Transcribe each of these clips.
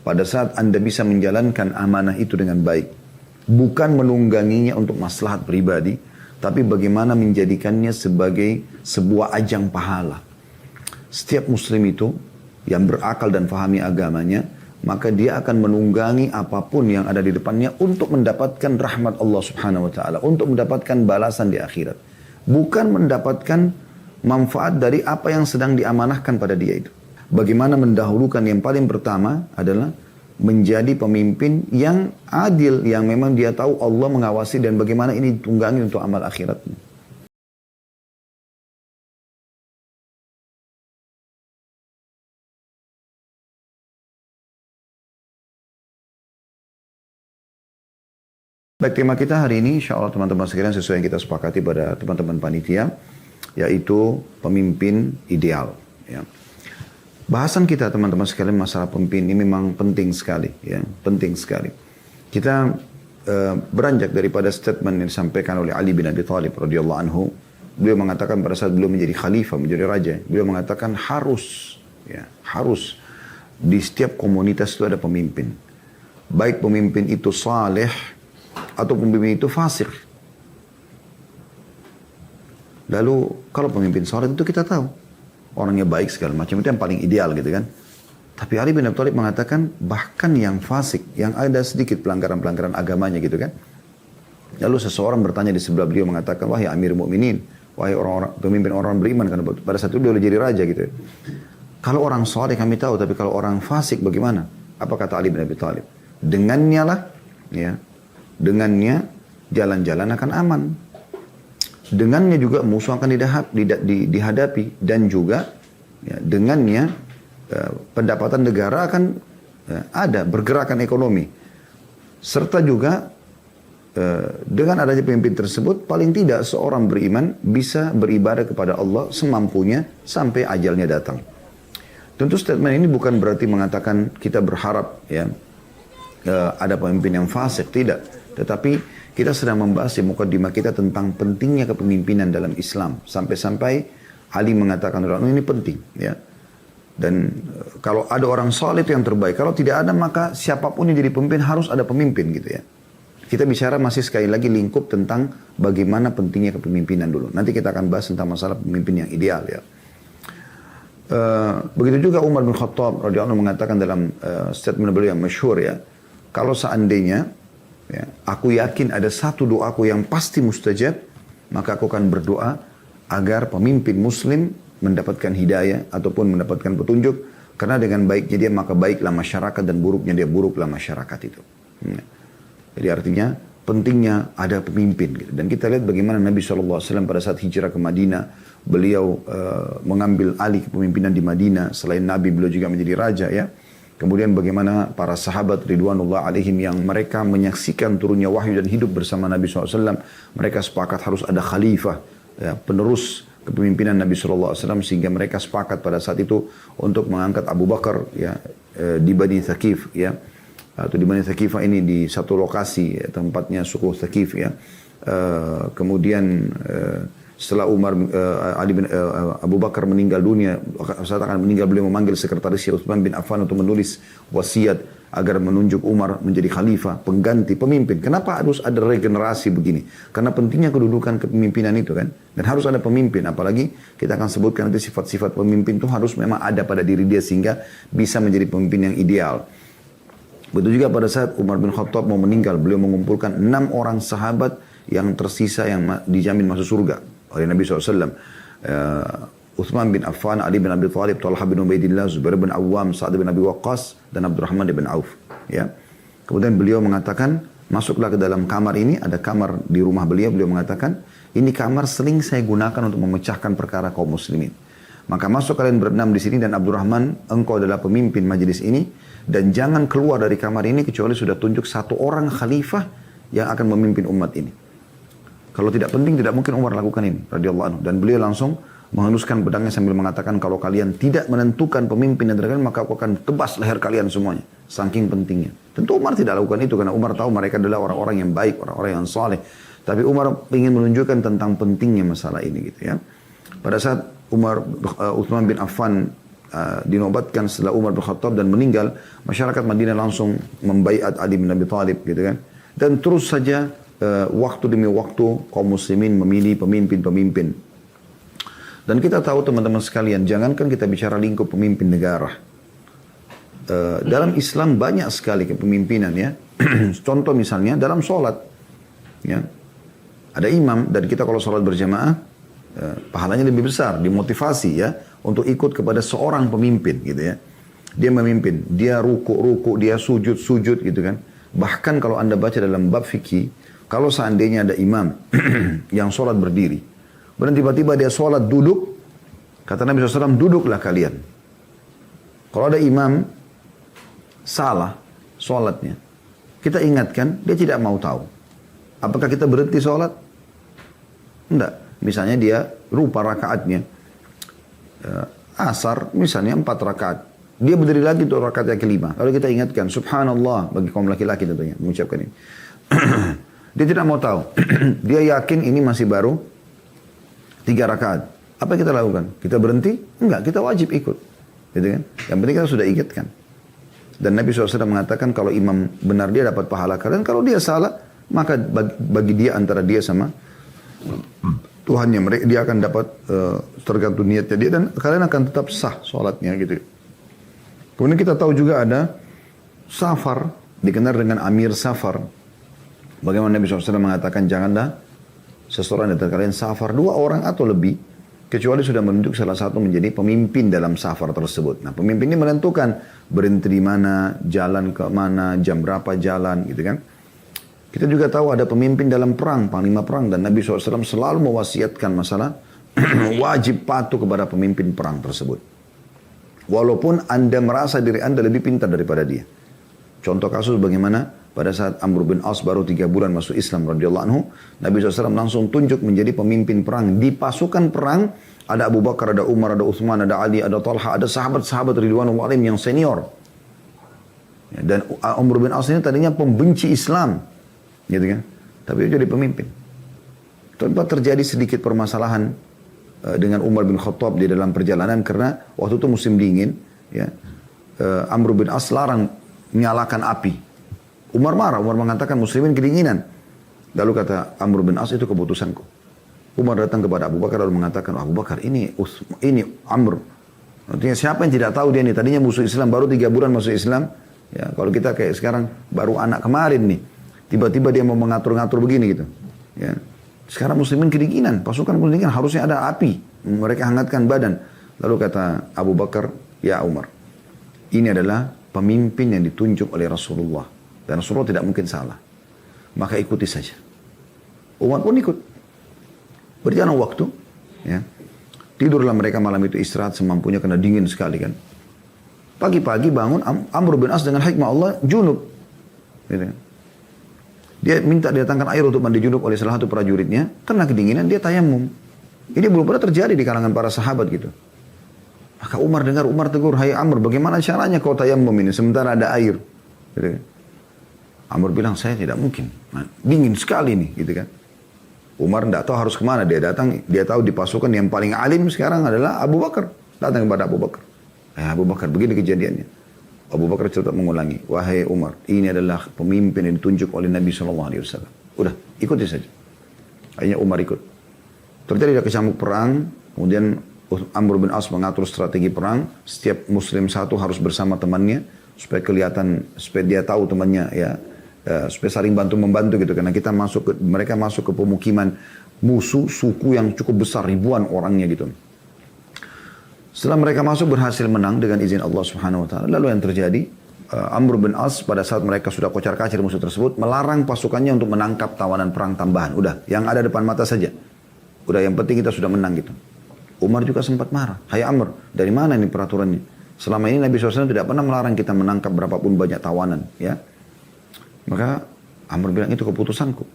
pada saat Anda bisa menjalankan amanah itu dengan baik. Bukan menungganginya untuk maslahat pribadi, tapi bagaimana menjadikannya sebagai sebuah ajang pahala. Setiap muslim itu yang berakal dan fahami agamanya, maka dia akan menunggangi apapun yang ada di depannya untuk mendapatkan rahmat Allah Subhanahu wa taala, untuk mendapatkan balasan di akhirat. Bukan mendapatkan manfaat dari apa yang sedang diamanahkan pada dia itu. Bagaimana mendahulukan yang paling pertama adalah menjadi pemimpin yang adil, yang memang dia tahu Allah mengawasi dan bagaimana ini ditunggangi untuk amal akhiratnya. Baik, tema kita hari ini insya Allah teman-teman sekalian sesuai yang kita sepakati pada teman-teman panitia, yaitu pemimpin ideal. Ya. Bahasan kita teman-teman sekalian masalah pemimpin ini memang penting sekali, ya, penting sekali. Kita beranjak daripada statement yang disampaikan oleh Ali bin Abi Thalib radhiyallahu anhu. Beliau mengatakan pada saat beliau menjadi khalifah, menjadi raja, beliau mengatakan harus, ya, harus di setiap komunitas itu ada pemimpin. Baik pemimpin itu saleh atau pemimpin itu fasik. Lalu kalau pemimpin saleh itu kita tahu orangnya baik segala macam, itu yang paling ideal gitu kan. Tapi Ali bin Abi Thalib mengatakan bahkan yang fasik, yang ada sedikit pelanggaran-pelanggaran agamanya gitu kan. Lalu seseorang bertanya di sebelah beliau mengatakan, wahai Amir Mukminin, wahai orang-orang pemimpin orang beriman, karena pada saat itu beliau jadi raja gitu. Kalau orang saleh kami tahu, tapi kalau orang fasik bagaimana? Apa kata Ali bin Abi Thalib? Dengannya lah, ya, dengannya jalan-jalan akan aman. Dengannya juga musuh akan dihadapi dan juga ya, dengannya pendapatan negara akan ada, bergerakan ekonomi. Serta juga dengan adanya pemimpin tersebut paling tidak seorang beriman bisa beribadah kepada Allah semampunya sampai ajalnya datang. Tentu statement ini bukan berarti mengatakan kita berharap ya ada pemimpin yang fasik, tidak. Tetapi kita sedang membahas di mukaddimah kita tentang pentingnya kepemimpinan dalam Islam. Sampai-sampai Ali mengatakan ini penting. Ya. Dan kalau ada orang saleh itu yang terbaik. Kalau tidak ada maka siapapun yang jadi pemimpin harus ada pemimpin gitu ya. Kita bicara masih sekali lagi lingkup tentang bagaimana pentingnya kepemimpinan dulu. Nanti kita akan bahas tentang masalah pemimpin yang ideal ya. Begitu juga Umar bin Khattab radhiyallahu anhu mengatakan dalam statement beliau yang masyhur ya. Kalau seandainya ya, aku yakin ada satu doaku yang pasti mustajab, maka aku akan berdoa agar pemimpin muslim mendapatkan hidayah ataupun mendapatkan petunjuk, karena dengan baiknya dia maka baiklah masyarakat dan buruknya dia buruklah masyarakat itu. Ya. Jadi artinya pentingnya ada pemimpin gitu. Dan kita lihat bagaimana Nabi SAW pada saat hijrah ke Madinah, beliau mengambil alih kepemimpinan di Madinah. Selain Nabi beliau juga menjadi raja ya. Kemudian bagaimana para sahabat Ridwanullah alaihim yang mereka menyaksikan turunnya wahyu dan hidup bersama Nabi SAW. Mereka sepakat harus ada khalifah, ya, penerus kepemimpinan Nabi SAW. Sehingga mereka sepakat pada saat itu untuk mengangkat Abu Bakar ya, di Bani Thaqif. Ya, atau di Bani Thaqifah ini di satu lokasi ya, tempatnya suku Thaqif. Ya. Kemudian setelah Abu Bakar meninggal dunia, saat akan meninggal beliau memanggil sekretarisnya Utsman bin Affan untuk menulis wasiat agar menunjuk Umar menjadi khalifah, pengganti pemimpin. Kenapa harus ada regenerasi begini? Karena pentingnya kedudukan kepemimpinan itu kan. Dan harus ada pemimpin, apalagi kita akan sebutkan nanti sifat-sifat pemimpin itu harus memang ada pada diri dia sehingga bisa menjadi pemimpin yang ideal. Begitu juga pada saat Umar bin Khattab mau meninggal, beliau mengumpulkan 6 orang sahabat yang tersisa yang dijamin masuk surga oleh Nabi SAW. Uthman bin Affan, Ali bin Abi Thalib, Talha bin Ubaidillah, Zubair bin Awam, Sa'ad bin Abi Waqqas, dan Abdurrahman bin Auf. Ya. Kemudian beliau mengatakan, masuklah ke dalam kamar ini, ada kamar di rumah beliau, beliau mengatakan, ini kamar sering saya gunakan untuk memecahkan perkara kaum muslimin. Maka masuk kalian berenam di sini dan Abdurrahman, engkau adalah pemimpin majelis ini, dan jangan keluar dari kamar ini kecuali sudah tunjuk satu orang khalifah yang akan memimpin umat ini. Kalau tidak penting, tidak mungkin Umar lakukan ini, radhiyallahu anhu. Dan beliau langsung menghunuskan pedangnya sambil mengatakan, kalau kalian tidak menentukan pemimpin dan kalian, maka aku akan tebas leher kalian semuanya. Saking pentingnya. Tentu Umar tidak lakukan itu, karena Umar tahu mereka adalah orang-orang yang baik, orang-orang yang saleh. Tapi Umar ingin menunjukkan tentang pentingnya masalah ini gitu ya. Pada saat Uthman bin Affan dinobatkan setelah Umar bin Khattab dan meninggal, masyarakat Madinah langsung membaiat Ali bin Abi Thalib gitu kan. Dan terus saja waktu demi waktu kaum muslimin memilih pemimpin-pemimpin. Dan kita tahu teman-teman sekalian, jangankan kita bicara lingkup pemimpin negara. Dalam Islam banyak sekali kepemimpinan ya. Contoh misalnya dalam sholat. Ya. Ada imam dan kita kalau sholat berjamaah, pahalanya lebih besar, dimotivasi ya untuk ikut kepada seorang pemimpin gitu ya. Dia memimpin, dia ruku dia sujud gitu kan. Bahkan kalau Anda baca dalam bab fikih, kalau seandainya ada imam yang sholat berdiri, kemudian tiba-tiba dia sholat duduk, kata Nabi SAW, duduklah kalian. Kalau ada imam salah sholatnya, kita ingatkan, dia tidak mau tahu. Apakah kita berhenti sholat? Enggak. Misalnya dia rupa rakaatnya. Asar misalnya 4 rakaat. Dia berdiri lagi untuk rakaat yang kelima. Lalu kita ingatkan, subhanallah, bagi kaum laki-laki tentunya mengucapkan ini. Dia tidak mau tahu. Dia yakin ini masih baru 3 rakaat. Apa yang kita lakukan? Kita berhenti? Enggak, kita wajib ikut. Gitu kan? Yang penting kita sudah ingatkan. Dan Nabi SAW mengatakan kalau imam benar dia dapat pahala kalian. Kalau dia salah, maka bagi dia antara dia sama Tuhannya, dia akan dapat tergantung niatnya dia dan kalian akan tetap sah sholatnya gitu. Kemudian kita tahu juga ada safar, dikenal dengan Amir Safar. Bagaimana Nabi SAW mengatakan janganlah seseorang dari kalian safar 2 orang atau lebih kecuali sudah menunjuk salah satu menjadi pemimpin dalam safar tersebut. Nah pemimpin ini menentukan berhenti di mana, jalan ke mana, jam berapa jalan gitu kan. Kita juga tahu ada pemimpin dalam perang, panglima perang. Dan Nabi SAW selalu mewasiatkan masalah wajib patuh kepada pemimpin perang tersebut. Walaupun Anda merasa diri Anda lebih pintar daripada dia. Contoh kasus bagaimana pada saat Amr bin As baru 3 bulan masuk Islam radhiyallahu anhu. Nabi SAW langsung tunjuk menjadi pemimpin perang. Di pasukan perang ada Abu Bakar, ada Umar, ada Uthman, ada Ali, ada Talha, ada sahabat-sahabat Ridwanul Alim yang senior. Dan Amr bin As ini tadinya pembenci Islam. Gitu kan? Tapi dia jadi pemimpin. Tanpa terjadi sedikit permasalahan dengan Umar bin Khattab di dalam perjalanan karena waktu itu musim dingin, ya. Amr bin As larang menyalakan api. Umar marah, Umar mengatakan muslimin kedinginan. Lalu kata Amr bin As, itu keputusanku. Umar datang kepada Abu Bakar lalu mengatakan, Abu Bakar ini Amr. Artinya siapa yang tidak tahu dia ini tadinya musuh Islam baru 3 bulan masuk Islam. Ya, kalau kita kayak sekarang baru anak kemarin nih. Tiba-tiba dia mau mengatur-ngatur begini gitu. Ya. Sekarang muslimin kedinginan. Pasukan kedinginan harusnya ada api. Mereka hangatkan badan. Lalu kata Abu Bakar, ya Umar. Ini adalah pemimpin yang ditunjuk oleh Rasulullah. Dan Rasulullah tidak mungkin salah. Maka ikuti saja. Umar pun ikut. Berjalan waktu. Ya. Tidurlah mereka malam itu istirahat semampunya karena dingin sekali kan. Pagi-pagi bangun Amr bin As dengan hikmah Allah junub. Gitu kan. Dia minta didatangkan air untuk mandi junub oleh salah satu prajuritnya. Karena kedinginan dia tayamum. Ini belum pernah terjadi di kalangan para sahabat gitu. Maka Umar dengar, Umar tegur, hai Amr bagaimana caranya kau tayamum ini sementara ada air. Gitu. Amr bilang saya tidak mungkin. Nah, dingin sekali nih gitu kan. Umar tidak tahu harus kemana. Dia datang, dia tahu di pasukan yang paling alim sekarang adalah Abu Bakar. Datang kepada Abu Bakar. Abu Bakar begini kejadiannya. Abu Bakar tetap mengulangi, wahai Umar, ini adalah pemimpin yang ditunjuk oleh Nabi SAW. Udah, ikuti saja. Akhirnya Umar ikut. Terjadi kecamuk perang, kemudian Amr bin As mengatur strategi perang. Setiap muslim satu harus bersama temannya, supaya kelihatan, supaya dia tahu temannya ya, supaya saling bantu-membantu gitu. Karena mereka masuk ke pemukiman musuh, suku yang cukup besar, ribuan orangnya gitu. Setelah mereka masuk berhasil menang dengan izin Allah Subhanahu wa taala. Lalu yang terjadi, Amr bin As pada saat mereka sudah kocar-kacir musuh tersebut melarang pasukannya untuk menangkap tawanan perang tambahan. Udah, yang ada depan mata saja. Udah, yang penting kita sudah menang gitu. Umar juga sempat marah. Hai Amr, dari mana ini peraturannya? Selama ini Nabi SAW tidak pernah melarang kita menangkap berapapun banyak tawanan, ya. Maka Amr bilang itu keputusanku.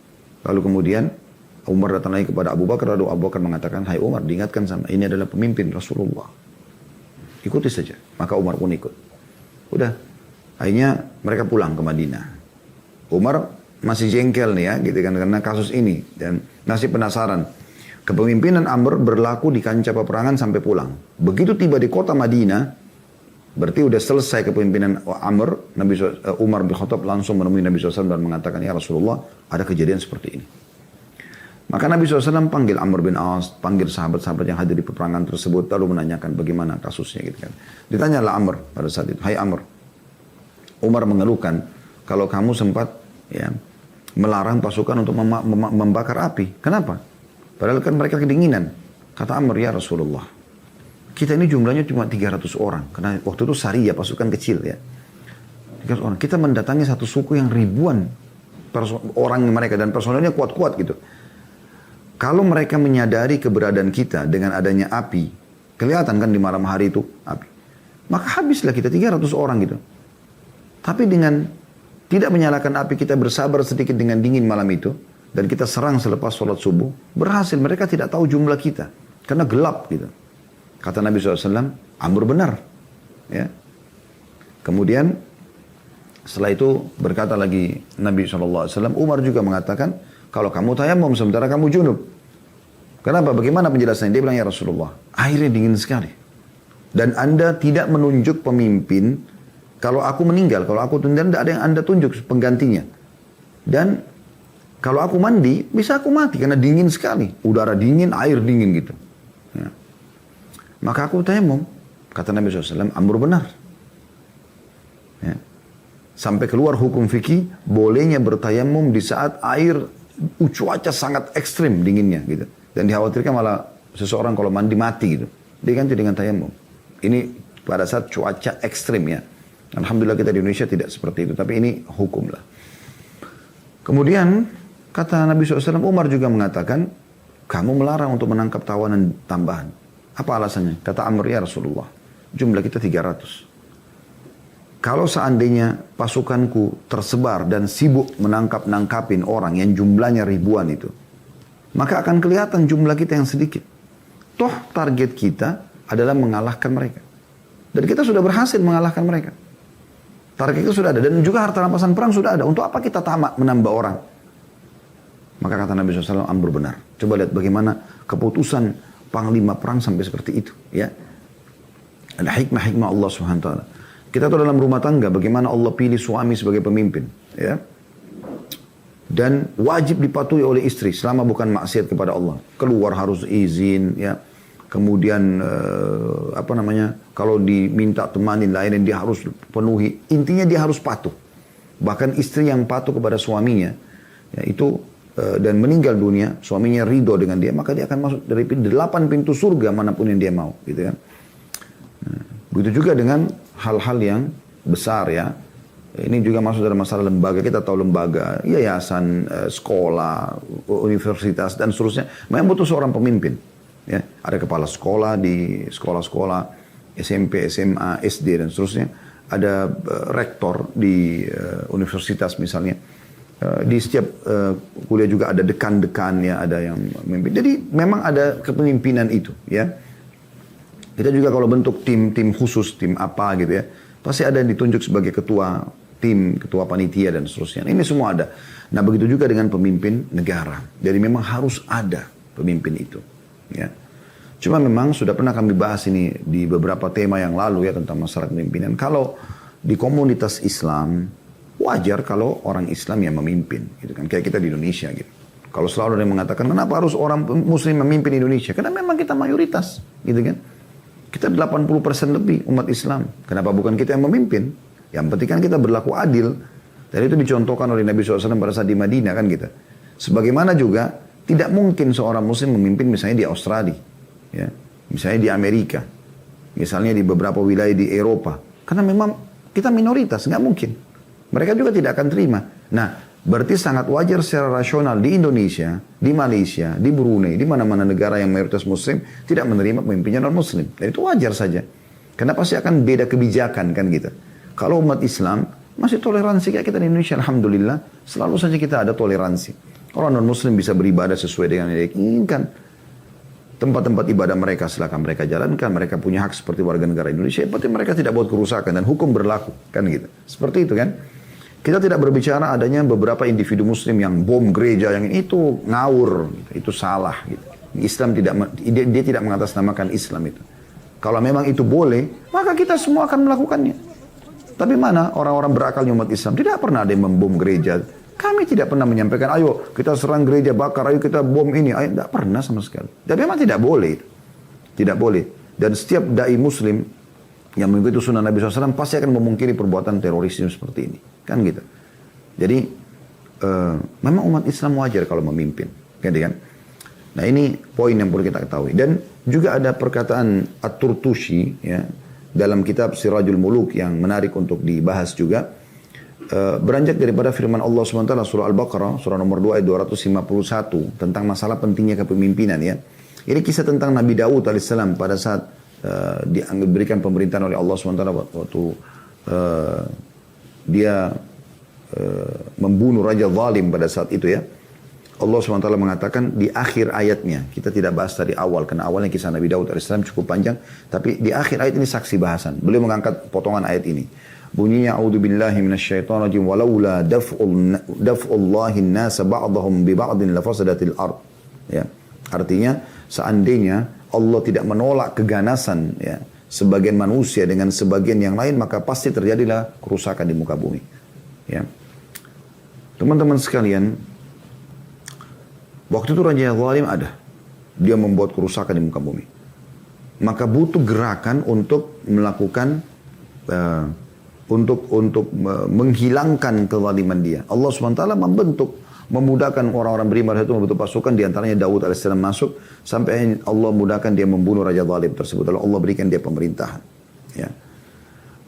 Lalu kemudian Umar datang lagi kepada Abu Bakar, lalu Abu Bakar mengatakan, hai Umar, diingatkan sama ini adalah pemimpin Rasulullah. Ikuti saja. Maka Umar pun ikut. Udah. Akhirnya mereka pulang ke Madinah. Umar masih jengkel nih ya, gitu kan, karena kasus ini. Dan masih penasaran. Kepemimpinan Amr berlaku di kancah peperangan sampai pulang. Begitu tiba di kota Madinah, Berarti udah selesai kepemimpinan Umar bin Khattab langsung menemui Nabi SAW dan mengatakan, ya Rasulullah, ada kejadian seperti ini. Maka Nabi SAW panggil Amr bin As, panggil sahabat-sahabat yang hadir di peperangan tersebut, lalu menanyakan bagaimana kasusnya gitu kan. Ditanyalah Amr pada saat itu, hai Amr, Umar mengeluhkan kalau kamu sempat ya melarang pasukan untuk membakar api. Kenapa? Padahal kan mereka kedinginan. Kata Amr, ya Rasulullah, kita ini jumlahnya cuma 300 orang. Karena waktu itu Sariyah, pasukan kecil ya. 300 orang. Kita mendatangi satu suku yang ribuan orang mereka dan personelnya kuat-kuat gitu. Kalau mereka menyadari keberadaan kita dengan adanya api, kelihatan kan di malam hari itu api. Maka habislah kita 300 orang gitu. Tapi dengan tidak menyalakan api, kita bersabar sedikit dengan dingin malam itu. Dan kita serang selepas sholat subuh. Berhasil, mereka tidak tahu jumlah kita. Karena gelap gitu. Kata Nabi SAW, Amr benar. Ya. Kemudian setelah itu berkata lagi Nabi SAW, Umar juga mengatakan, kalau kamu tayamum sementara kamu junub. Kenapa? Bagaimana penjelasannya? Dia bilang, ya Rasulullah, airnya dingin sekali. Dan Anda tidak menunjuk pemimpin, kalau aku meninggal, kalau aku tunda, tidak ada yang Anda tunjuk penggantinya. Dan kalau aku mandi, bisa aku mati karena dingin sekali. Udara dingin, air dingin gitu. Ya. Maka aku tayamum. Kata Nabi SAW, Amr benar. Ya. Sampai keluar hukum fikih, bolehnya bertayamum di saat air cuaca sangat ekstrim dinginnya gitu. Dan dikhawatirkan malah seseorang kalau mandi mati gitu. Diganti dengan tayamum. Ini pada saat cuaca ekstrim ya. Alhamdulillah kita di Indonesia tidak seperti itu. Tapi ini hukum lah. Kemudian kata Nabi SAW, Umar juga mengatakan, kamu melarang untuk menangkap tawanan tambahan. Apa alasannya? Kata Amr, ya Rasulullah, jumlah kita 300. Kalau seandainya pasukanku tersebar dan sibuk nangkapin orang yang jumlahnya ribuan itu, maka akan kelihatan jumlah kita yang sedikit. Toh target kita adalah mengalahkan mereka. Dan kita sudah berhasil mengalahkan mereka. Target itu sudah ada. Dan juga harta rampasan perang sudah ada. Untuk apa kita tamak menambah orang? Maka kata Nabi SAW, Amr benar. Coba lihat bagaimana keputusan panglima perang sampai seperti itu. Ya, ada hikmah-hikmah Allah SWT. Kita tahu dalam rumah tangga bagaimana Allah pilih suami sebagai pemimpin. Ya. Dan wajib dipatuhi oleh istri selama bukan maksiat kepada Allah. Keluar harus izin. Ya. Kemudian kalau diminta temanin lain dia harus penuhi. Intinya dia harus patuh. Bahkan istri yang patuh kepada suaminya ya, itu dan meninggal dunia, suaminya ridho dengan dia, maka dia akan masuk dari 8 pintu surga manapun yang dia mau, gitu kan. Nah, begitu juga dengan hal-hal yang besar ya. Ini juga masuk dalam masalah lembaga. Kita tahu lembaga, yayasan, sekolah, universitas dan seterusnya. Memang butuh seorang pemimpin. Ya, ada kepala sekolah di sekolah-sekolah SMP, SMA, SD dan seterusnya. Ada rektor di universitas misalnya. Di setiap kuliah juga ada dekan-dekan ya, ada yang memimpin. Jadi memang ada kepemimpinan itu ya. Kita juga kalau bentuk tim khusus, tim apa gitu ya, pasti ada yang ditunjuk sebagai ketua tim, ketua panitia dan seterusnya. Ini semua ada. Nah begitu juga dengan pemimpin negara. Jadi memang harus ada pemimpin itu. Ya. Cuma memang sudah pernah kami bahas ini di beberapa tema yang lalu ya tentang masalah kepemimpinan. Kalau di komunitas Islam, wajar kalau orang Islam yang memimpin. Gitu kan. Kayak kita di Indonesia gitu. Kalau selalu ada yang mengatakan, kenapa harus orang Muslim memimpin Indonesia? Karena memang kita mayoritas. Gitu kan. Kita 80% lebih umat Islam. Kenapa bukan kita yang memimpin? Yang penting kan kita berlaku adil. Dan itu dicontohkan oleh Nabi SAW pada saat di Madinah kan kita. Sebagaimana juga tidak mungkin seorang Muslim memimpin misalnya di Australia. Ya. Misalnya di Amerika. Misalnya di beberapa wilayah di Eropa. Karena memang kita minoritas. Nggak mungkin. Mereka juga tidak akan terima. Nah, berarti sangat wajar secara rasional di Indonesia, di Malaysia, di Brunei, di mana-mana negara yang mayoritas Muslim tidak menerima pemimpinnya non-Muslim. Dan itu wajar saja. Karena pasti akan beda kebijakan kan gitu. Kalau umat Islam masih toleransi kayak kita di Indonesia, alhamdulillah, selalu saja kita ada toleransi. Orang non-Muslim bisa beribadah sesuai dengan yang diinginkan. Tempat-tempat ibadah mereka silakan mereka jalankan, mereka punya hak seperti warga negara Indonesia, berarti mereka tidak buat kerusakan dan hukum berlaku kan gitu. Seperti itu kan. Kita tidak berbicara adanya beberapa individu Muslim yang bom gereja, yang itu ngawur, gitu. Itu salah. Gitu. Islam tidak, dia tidak mengatasnamakan Islam itu. Kalau memang itu boleh, maka kita semua akan melakukannya. Tapi mana orang-orang berakalnya umat Islam? Tidak pernah ada yang membom gereja. Kami tidak pernah menyampaikan, ayo kita serang gereja, bakar, ayo kita bom ini. Ayo, tidak pernah sama sekali. Dan memang tidak boleh. Tidak boleh. Dan setiap da'i muslim yang mengikuti sunnah Nabi SAW pasti akan memungkiri perbuatan terorisme seperti ini. Kan gitu. Jadi, memang umat Islam wajar kalau memimpin. Gitu kan? Nah ini poin yang perlu kita ketahui. Dan juga ada perkataan At-Turtushi ya, dalam kitab Sirajul Muluk yang menarik untuk dibahas juga. Beranjak daripada firman Allah SWT surah Al-Baqarah, surah nomor 2 ayat 251 tentang masalah pentingnya kepemimpinan ya. Ini kisah tentang Nabi Daud alaihissalam pada saat diberikan pemerintahan oleh Allah SWT waktu dia membunuh Raja Zalim pada saat itu ya. Allah SWT mengatakan di akhir ayatnya, kita tidak bahas tadi awal, karena awalnya kisah Nabi Daud AS cukup panjang, tapi di akhir ayat ini saksi bahasan. Beliau mengangkat potongan ayat ini. Bunyinya, A'udzubillahi minasyaitonirrajim, walaula daf'ullahin nasa ba'dahum bi ba'din lafasadatil ard. Ya. Artinya, seandainya Allah tidak menolak keganasan ya, sebagian manusia dengan sebagian yang lain, maka pasti terjadilah kerusakan di muka bumi. Ya. Teman-teman sekalian, waktu itu Raja Zalim ada. Dia membuat kerusakan di muka bumi. Maka butuh gerakan untuk melakukan, untuk menghilangkan kezaliman dia. Allah SWT membentuk, memudahkan orang-orang beriman itu membentuk pasukan. Di antaranya Daud AS masuk. Sampai Allah mudahkan dia membunuh Raja Zalim tersebut. Lalu Allah berikan dia pemerintahan. Ya.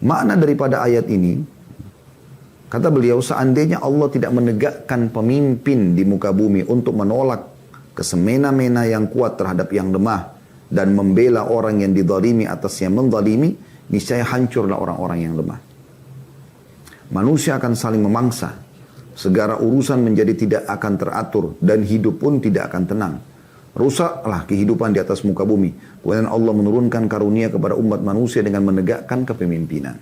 Makna daripada ayat ini, kata beliau, seandainya Allah tidak menegakkan pemimpin di muka bumi untuk menolak kesemena-mena yang kuat terhadap yang lemah dan membela orang yang dizalimi atas yang menzalimi, niscaya hancurlah orang-orang yang lemah. Manusia akan saling memangsa, segala urusan menjadi tidak akan teratur dan hidup pun tidak akan tenang. Rusaklah kehidupan di atas muka bumi. Kemudian Allah menurunkan karunia kepada umat manusia dengan menegakkan kepemimpinan.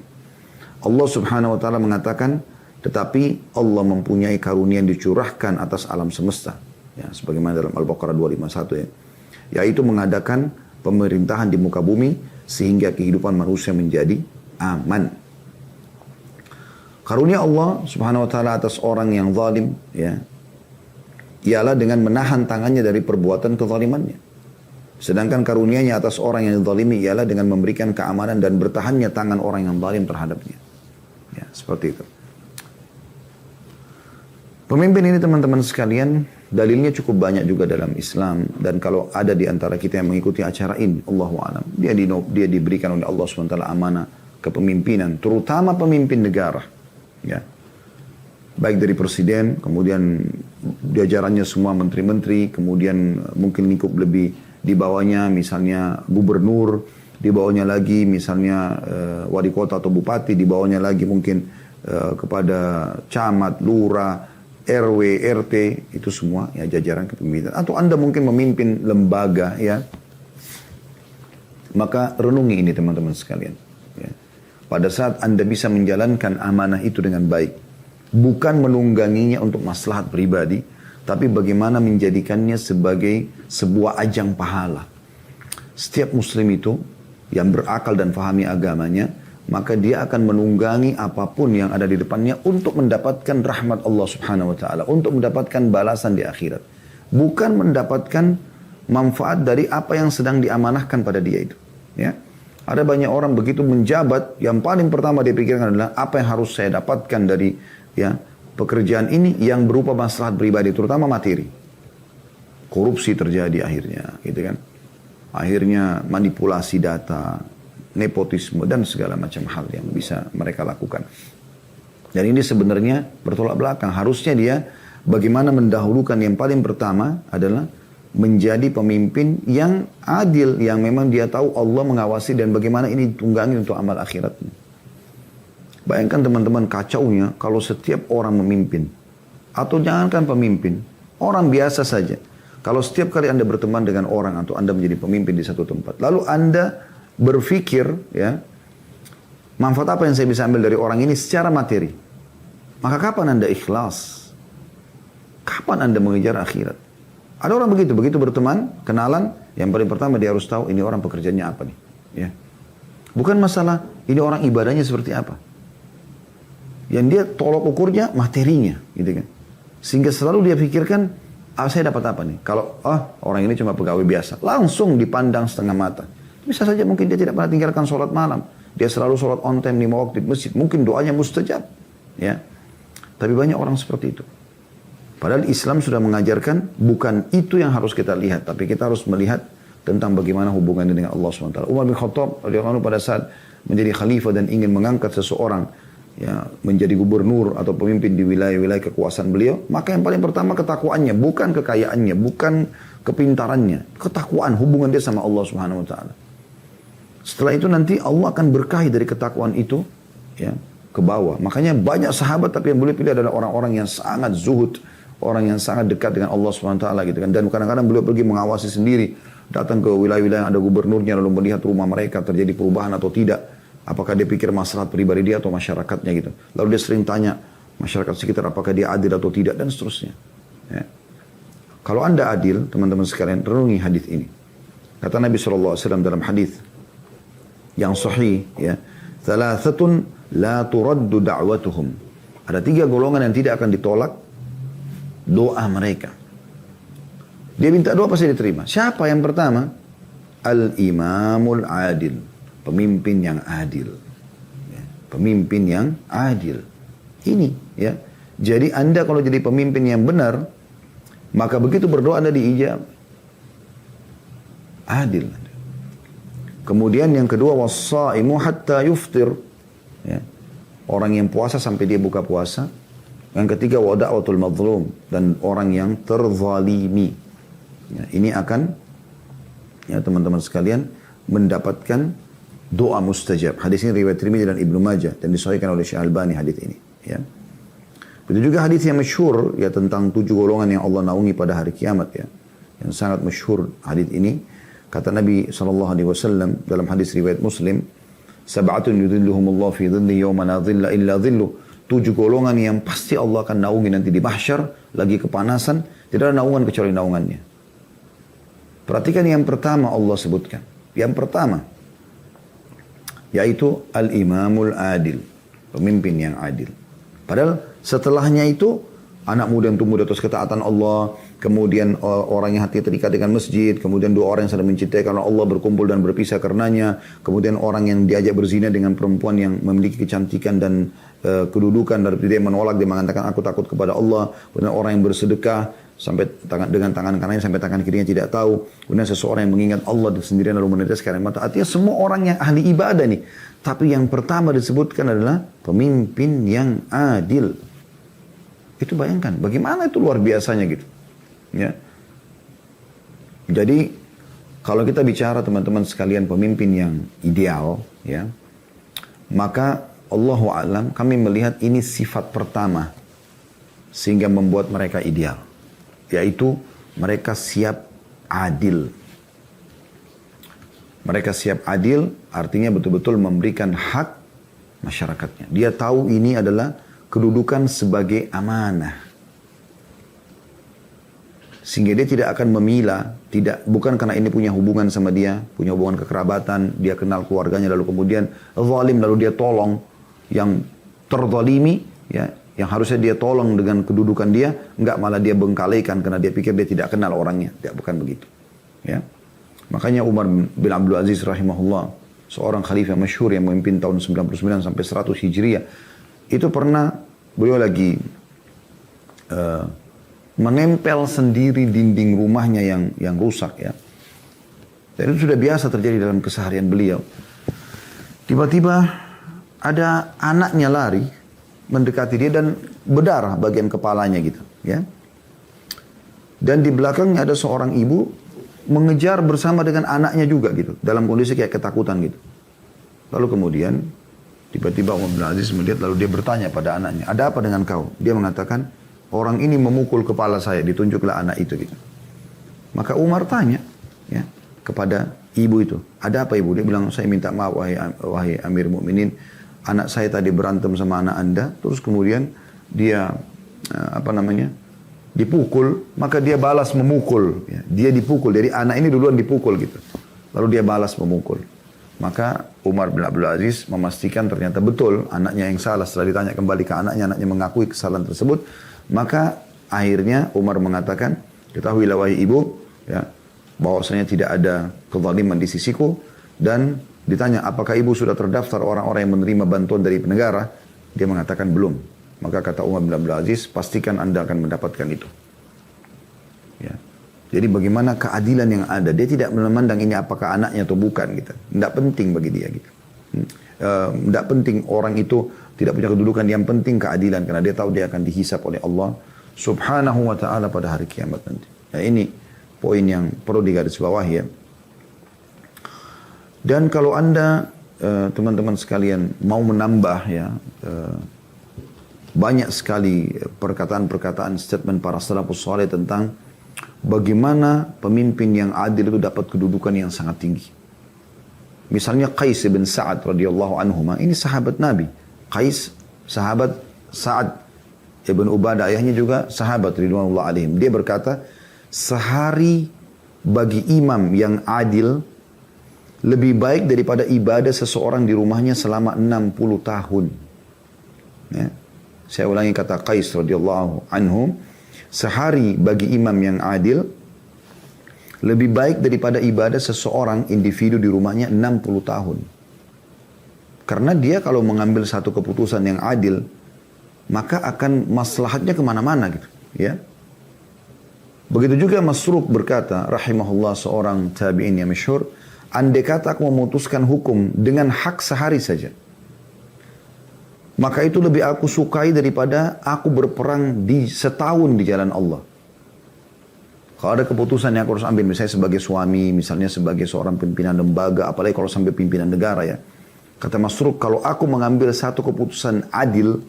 Allah Subhanahu wa taala mengatakan, tetapi Allah mempunyai karunia yang dicurahkan atas alam semesta. Ya, sebagaimana dalam Al-Baqarah 251 ya. Yaitu mengadakan pemerintahan di muka bumi sehingga kehidupan manusia menjadi aman. Karunia Allah Subhanahu wa taala atas orang yang zalim ya, ialah dengan menahan tangannya dari perbuatan kezalimannya. Sedangkan karunia-Nya atas orang yang zalimi ialah dengan memberikan keamanan dan bertahannya tangan orang yang zalim terhadapnya. Ya, seperti itu. Pemimpin ini teman-teman sekalian, dalilnya cukup banyak juga dalam Islam. Dan kalau ada di antara kita yang mengikuti acara ini, Allahu a'lam, dia diberikan oleh Allah SWT amanah kepemimpinan, terutama pemimpin negara. Ya. Baik dari presiden, kemudian jajarannya semua menteri-menteri, kemudian mungkin lingkup lebih di bawahnya misalnya gubernur, di bawahnya lagi misalnya wali kota atau bupati, di bawahnya lagi mungkin kepada camat, lurah, RW, RT, itu semua ya jajaran kepemimpinan. Atau Anda mungkin memimpin lembaga ya. Maka renungi ini teman-teman sekalian. Ya. Pada saat Anda bisa menjalankan amanah itu dengan baik, bukan menungganginya untuk maslahat pribadi, tapi bagaimana menjadikannya sebagai sebuah ajang pahala. Setiap muslim itu yang berakal dan fahami agamanya, maka dia akan menunggangi apapun yang ada di depannya untuk mendapatkan rahmat Allah Subhanahu wa taala, untuk mendapatkan balasan di akhirat. Bukan mendapatkan manfaat dari apa yang sedang diamanahkan pada dia itu, ya. Ada banyak orang begitu menjabat, yang paling pertama dia pikirkan adalah apa yang harus saya dapatkan dari ya pekerjaan ini yang berupa maslahat pribadi, terutama materi. Korupsi terjadi akhirnya, gitu kan. Akhirnya manipulasi data, nepotisme dan segala macam hal yang bisa mereka lakukan. Dan ini sebenarnya bertolak belakang. Harusnya dia bagaimana mendahulukan yang paling pertama adalah menjadi pemimpin yang adil, yang memang dia tahu Allah mengawasi dan bagaimana ini ditunggangi untuk amal akhiratnya. Bayangkan teman-teman kacaunya kalau setiap orang memimpin, atau jangankan pemimpin, orang biasa saja. Kalau setiap kali Anda berteman dengan orang atau Anda menjadi pemimpin di satu tempat, lalu Anda berpikir, ya, manfaat apa yang saya bisa ambil dari orang ini secara materi, maka kapan Anda ikhlas? Kapan Anda mengejar akhirat? Ada orang begitu berteman, kenalan, yang paling pertama dia harus tahu ini orang pekerjaannya apa nih, ya. Bukan masalah ini orang ibadahnya seperti apa. Yang dia tolok ukurnya materinya, gitu kan. Sehingga selalu dia pikirkan, saya dapat apa nih? Kalau orang ini cuma pegawai biasa, langsung dipandang setengah mata. Bisa saja mungkin dia tidak pernah tinggalkan sholat malam. Dia selalu sholat on time 5 waktu di masjid. Mungkin doanya mustajab. Ya. Tapi banyak orang seperti itu. Padahal Islam sudah mengajarkan bukan itu yang harus kita lihat. Tapi kita harus melihat tentang bagaimana hubungannya dengan Allah SWT. Umar bin Khattab radhiyallahu anhu pada saat menjadi khalifah dan ingin mengangkat seseorang ya, menjadi gubernur atau pemimpin di wilayah-wilayah kekuasaan beliau, maka yang paling pertama ketakwaannya, bukan kekayaannya, bukan kepintarannya, ketakwaan, hubungan dia sama Allah Subhanahu wa taala. Setelah itu nanti Allah akan berkahi dari ketakwaan itu ya, ke bawah. Makanya banyak sahabat tapi yang boleh pilih adalah orang-orang yang sangat zuhud, orang yang sangat dekat dengan Allah Subhanahu wa taala gitu kan. Dan kadang-kadang beliau pergi mengawasi sendiri, datang ke wilayah-wilayah yang ada gubernurnya lalu melihat rumah mereka terjadi perubahan atau tidak. Apakah dia pikir masalah pribadi dia atau masyarakatnya gitu. Lalu dia sering tanya masyarakat sekitar apakah dia adil atau tidak dan seterusnya. Ya. Kalau anda adil, teman-teman sekalian, renungi hadis ini. Kata Nabi SAW dalam hadis yang sahih, ya, thalathatun la turaddu da'watuhum. Ada 3 golongan yang tidak akan ditolak doa mereka. Dia minta doa pasti diterima. Siapa yang pertama? Al-imamul adil. Pemimpin yang adil. Ya, pemimpin yang adil. Ini ya. Jadi anda kalau jadi pemimpin yang benar, maka begitu berdoa anda diijab. Adil. Kemudian yang kedua, wassaimu hatta yuftir. Ya. Orang yang puasa sampai dia buka puasa. Yang ketiga, wada'watul mazlum. Dan orang yang terzalimi. Ya, ini akan, ya teman-teman sekalian, mendapatkan doa mustajab. Hadis ini riwayat Tirmidzi dan Ibnu Majah. Dan disahihkan oleh Syekh Albani hadis ini. Ya. Begitu juga hadis yang masyhur ya tentang 7 golongan yang Allah naungi pada hari kiamat ya. Yang sangat masyhur hadis ini. Kata Nabi SAW dalam hadis riwayat Muslim, sab'atun yudhilluhumullah fi dhilli yawma la dhilla illa dhilluh. 7 golongan yang pasti Allah akan naungi nanti di mahsyar, lagi kepanasan, tidak ada naungan kecuali naungannya. Perhatikan yang pertama Allah sebutkan. Yang pertama, yaitu al-imamul adil. Pemimpin yang adil. Padahal setelahnya itu, anak muda yang tumbuh di atas ketaatan Allah, kemudian orang yang hati terikat dengan masjid, kemudian 2 orang yang saling mencintai karena Allah berkumpul dan berpisah karenanya, kemudian orang yang diajak berzina dengan perempuan yang memiliki kecantikan dan kedudukan, dan dia menolak, dia mengatakan aku takut kepada Allah, kemudian orang yang bersedekah sampai dengan tangan kanannya sampai tangan kirinya tidak tahu, kemudian seseorang yang mengingat Allah sendirian lalu meneteskan air mata. Artinya semua orang yang ahli ibadah nih, tapi yang pertama disebutkan adalah pemimpin yang adil. Itu bayangkan, bagaimana itu luar biasanya gitu. Ya. Jadi, kalau kita bicara teman-teman sekalian pemimpin yang ideal, ya, maka Allahu a'lam kami melihat ini sifat pertama sehingga membuat mereka ideal. Yaitu mereka siap adil. Mereka siap adil artinya betul-betul memberikan hak masyarakatnya. Dia tahu ini adalah kedudukan sebagai amanah. Sehingga dia tidak akan memilah, bukan karena ini punya hubungan sama dia, punya hubungan kekerabatan, dia kenal keluarganya, lalu kemudian zalim, lalu dia tolong yang terzalimi, ya, yang harusnya dia tolong dengan kedudukan dia, enggak, malah dia bengkalikan karena dia pikir dia tidak kenal orangnya. Tidak, bukan begitu. Ya. Makanya Umar bin Abdul Aziz rahimahullah, seorang khalifah masyhur yang memimpin tahun 99 sampai 100 Hijriah, itu pernah beliau lagi menempel sendiri dinding rumahnya yang rusak ya. Dan itu sudah biasa terjadi dalam keseharian beliau. Tiba-tiba ada anaknya lari mendekati dia dan berdarah bagian kepalanya gitu ya. Dan di belakangnya ada seorang ibu mengejar bersama dengan anaknya juga gitu, dalam kondisi kayak ketakutan gitu. Lalu kemudian tiba-tiba Umar bin Aziz melihat, lalu dia bertanya pada anaknya, ada apa dengan kau? Dia mengatakan, orang ini memukul kepala saya, ditunjuklah anak itu gitu. Maka Umar tanya ya kepada ibu itu, ada apa ibu? Dia bilang, saya minta maaf wahai Amir Mukminin, anak saya tadi berantem sama anak anda, terus kemudian dia dipukul, maka dia balas memukul. Ya. Dia dipukul, jadi anak ini duluan dipukul gitu. Lalu dia balas memukul. Maka Umar bin Abdul Aziz memastikan ternyata betul anaknya yang salah. Setelah ditanya kembali ke anaknya mengakui kesalahan tersebut. Maka akhirnya Umar mengatakan, ketahuilah wahai ibu, ya, bahwasanya tidak ada kezaliman di sisiku. Dan ditanya, apakah ibu sudah terdaftar orang-orang yang menerima bantuan dari negara? Dia mengatakan belum. Maka kata Umar bin Abdul Aziz, pastikan anda akan mendapatkan itu. Ya. Jadi bagaimana keadilan yang ada. Dia tidak memandang ini apakah anaknya atau bukan. Gitu. Tidak penting bagi dia. Gitu. Tidak penting orang itu tidak punya kedudukan. Yang penting keadilan. Karena dia tahu dia akan dihisap oleh Allah subhanahu wa ta'ala pada hari kiamat nanti. Nah, ini poin yang perlu digarisbawahi ya. Dan kalau anda teman-teman sekalian mau menambah ya banyak sekali perkataan-perkataan statement para salafus saleh tentang bagaimana pemimpin yang adil itu dapat kedudukan yang sangat tinggi. Misalnya Qais bin Sa'ad radhiyallahu anhu, ini sahabat Nabi. Qais sahabat, Sa'ad ibn Ubadah ayahnya juga sahabat ridwanullah alaihim. Dia berkata, sehari bagi imam yang adil lebih baik daripada ibadah seseorang di rumahnya selama 60 tahun. Ya. Saya ulangi kata Qais radhiyallahu anhu, sehari bagi imam yang adil lebih baik daripada ibadah seseorang individu di rumahnya 60 tahun. Karena dia kalau mengambil satu keputusan yang adil, maka akan maslahatnya kemana-mana gitu. Ya. Begitu juga Masruq berkata, rahimahullah, seorang tabi'in yang masyhur, andai kata aku memutuskan hukum dengan hak sehari saja, maka itu lebih aku sukai daripada aku berperang di setahun di jalan Allah. Kalau ada keputusan yang aku harus ambil, misalnya sebagai suami, misalnya sebagai seorang pimpinan lembaga, apalagi kalau sampai pimpinan negara ya. Kata Masruq, kalau aku mengambil satu keputusan adil,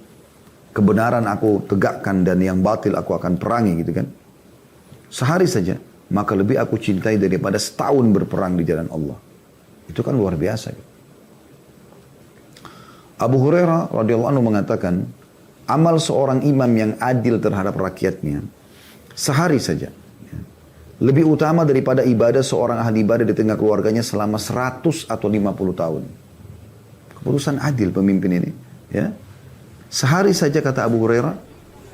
kebenaran aku tegakkan dan yang batil aku akan perangi gitu kan. Sehari saja, maka lebih aku cintai daripada setahun berperang di jalan Allah. Itu kan luar biasa gitu. Abu Hurairah radhiyallahu anhu mengatakan, amal seorang imam yang adil terhadap rakyatnya sehari saja lebih utama daripada ibadah seorang ahli ibadah di tengah keluarganya selama 100 atau 50 tahun. Keputusan adil pemimpin ini, ya. Sehari saja kata Abu Hurairah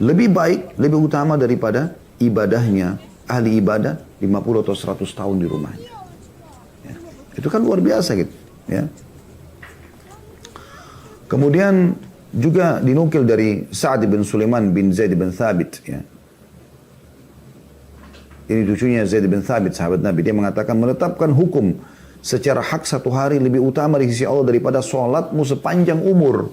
lebih baik, lebih utama daripada ibadahnya ahli ibadah 50 atau 100 tahun di rumahnya. Ya. Itu kan luar biasa gitu, ya. Kemudian juga dinukil dari Sa'ad bin Sulaiman bin Zaid bin Thabit. Ya. Ini cucunya Zaid bin Thabit, sahabat Nabi. Dia mengatakan menetapkan hukum secara hak satu hari lebih utama di sisi Allah daripada sholatmu sepanjang umur.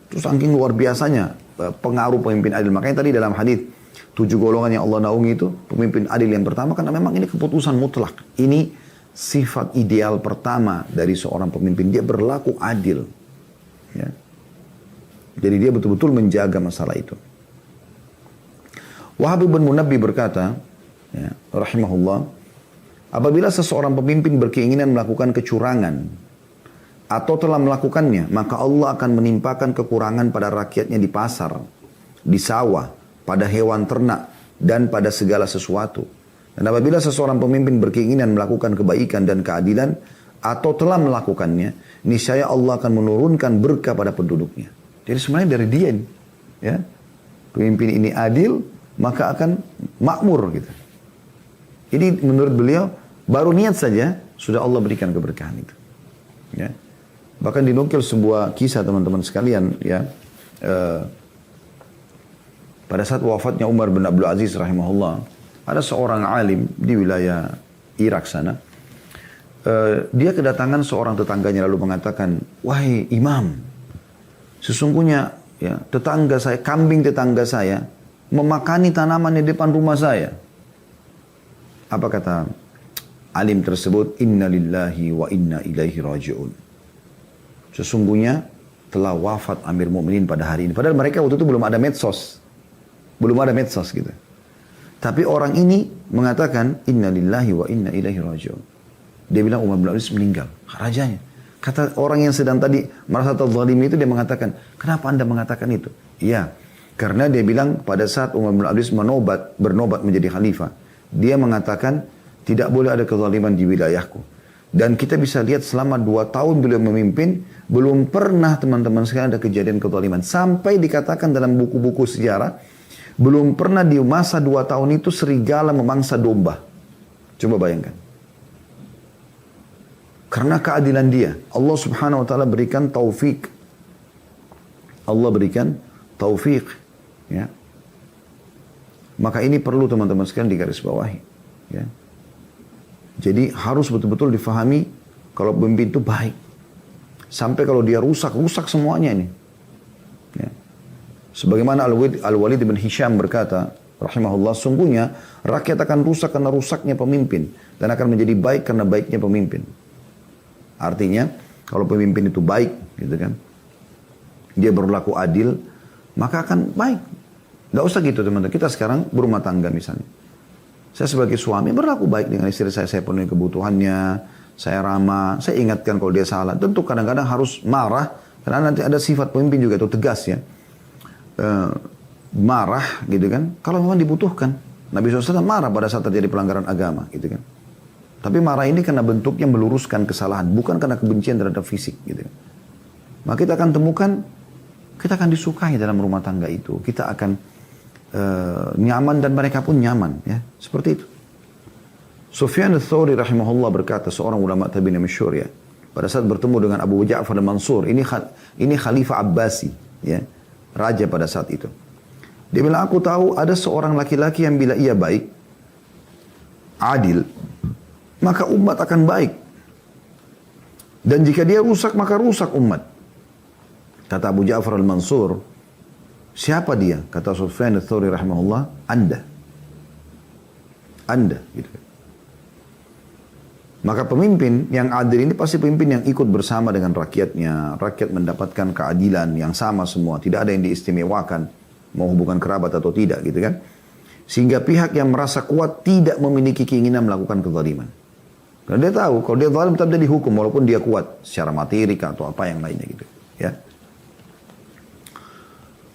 Terus saking luar biasanya pengaruh pemimpin adil. Makanya tadi dalam hadis 7 golongan yang Allah naungi itu, pemimpin adil yang pertama, karena memang ini keputusan mutlak. Ini sifat ideal pertama dari seorang pemimpin, dia berlaku adil. Ya. Jadi dia betul-betul menjaga masalah itu. Wahab bin Munabbi berkata, ya, rahimahullah, apabila seseorang pemimpin berkeinginan melakukan kecurangan atau telah melakukannya, maka Allah akan menimpakan kekurangan pada rakyatnya di pasar, di sawah, pada hewan ternak, dan pada segala sesuatu. Dan apabila seseorang pemimpin berkeinginan melakukan kebaikan dan keadilan atau telah melakukannya, niscaya Allah akan menurunkan berkah pada penduduknya. Jadi sebenarnya dari dia ini, ya, pemimpin ini adil, maka akan makmur gitu. Ini menurut beliau baru niat saja sudah Allah berikan keberkahan itu. Ya. Bahkan dinukil sebuah kisah teman-teman sekalian, ya. Pada saat wafatnya Umar bin Abdul Aziz rahimahullah, ada seorang alim di wilayah Irak sana. Dia kedatangan seorang tetangganya lalu mengatakan, wahai imam, sesungguhnya ya, tetangga saya, kambing tetangga saya memakani tanaman di depan rumah saya. Apa kata alim tersebut? Inna lillahi wa inna ilaihi raji'un. Sesungguhnya telah wafat Amir Mu'minin pada hari ini. Padahal mereka waktu itu belum ada medsos. Belum ada medsos gitu. Tapi orang ini mengatakan inna lillahi wa inna ilaihi raji'un. Dia bilang Umar bin Abdul Aziz meninggal. Rajanya. Kata orang yang sedang tadi merasa terzalimi itu, dia mengatakan, kenapa anda mengatakan itu? Iya. Karena dia bilang pada saat Umar bin Abdul Aziz bernobat menjadi khalifah, dia mengatakan tidak boleh ada kezaliman di wilayahku. Dan kita bisa lihat selama 2 tahun beliau memimpin, belum pernah teman-teman sekalian ada kejadian kezaliman. Sampai dikatakan dalam buku-buku sejarah, belum pernah di masa 2 tahun itu serigala memangsa domba. Coba bayangkan. Karena keadilan dia, Allah subhanahu wa ta'ala berikan taufik. Allah berikan taufik. Ya. Maka ini perlu teman-teman sekalian digarisbawahi. Ya. Jadi harus betul-betul difahami kalau pemimpin itu baik. Sampai kalau dia rusak semuanya ini. Ya. Sebagaimana Al-Walid bin Hisham berkata, rahimahullah, sungguhnya rakyat akan rusak karena rusaknya pemimpin. Dan akan menjadi baik karena baiknya pemimpin. Artinya, kalau pemimpin itu baik, gitu kan, dia berlaku adil, maka akan baik. Nggak usah gitu teman-teman. Kita sekarang berumah tangga misalnya. Saya sebagai suami berlaku baik dengan istri saya penuhi kebutuhannya, saya ramah, saya ingatkan kalau dia salah. Tentu kadang-kadang harus marah, karena nanti ada sifat pemimpin juga itu tegas ya. Marah gitu kan, kalau memang dibutuhkan. Nabi SAW marah pada saat terjadi pelanggaran agama gitu kan. Tapi marah ini karena bentuknya meluruskan kesalahan, bukan karena kebencian terhadap fisik gitu kan. Maka kita akan temukan, kita akan disukai dalam rumah tangga itu. Kita akan nyaman dan mereka pun nyaman ya, seperti itu. Sufyan ats-Tsauri rahimahullah berkata, seorang ulama tabi'in yang masyhur ya, pada saat bertemu dengan Abu Ja'far al-Mansur, ini Khalifah Abbasi ya, raja pada saat itu. Dia bilang, aku tahu ada seorang laki-laki yang bila ia baik, adil, maka umat akan baik. Dan jika dia rusak, maka rusak umat. Kata Abu Ja'far al-Mansur, siapa dia? Kata Sufyan ats-Tsauri rahimahullah, Anda. Gitu. Maka pemimpin yang adil ini pasti pemimpin yang ikut bersama dengan rakyatnya. Rakyat mendapatkan keadilan yang sama semua. Tidak ada yang diistimewakan. Mau hubungan kerabat atau tidak gitu kan. Sehingga pihak yang merasa kuat tidak memiliki keinginan melakukan kezaliman. Karena dia tahu kalau dia zalim tetap dia dihukum walaupun dia kuat secara materi atau apa yang lainnya gitu. Ya.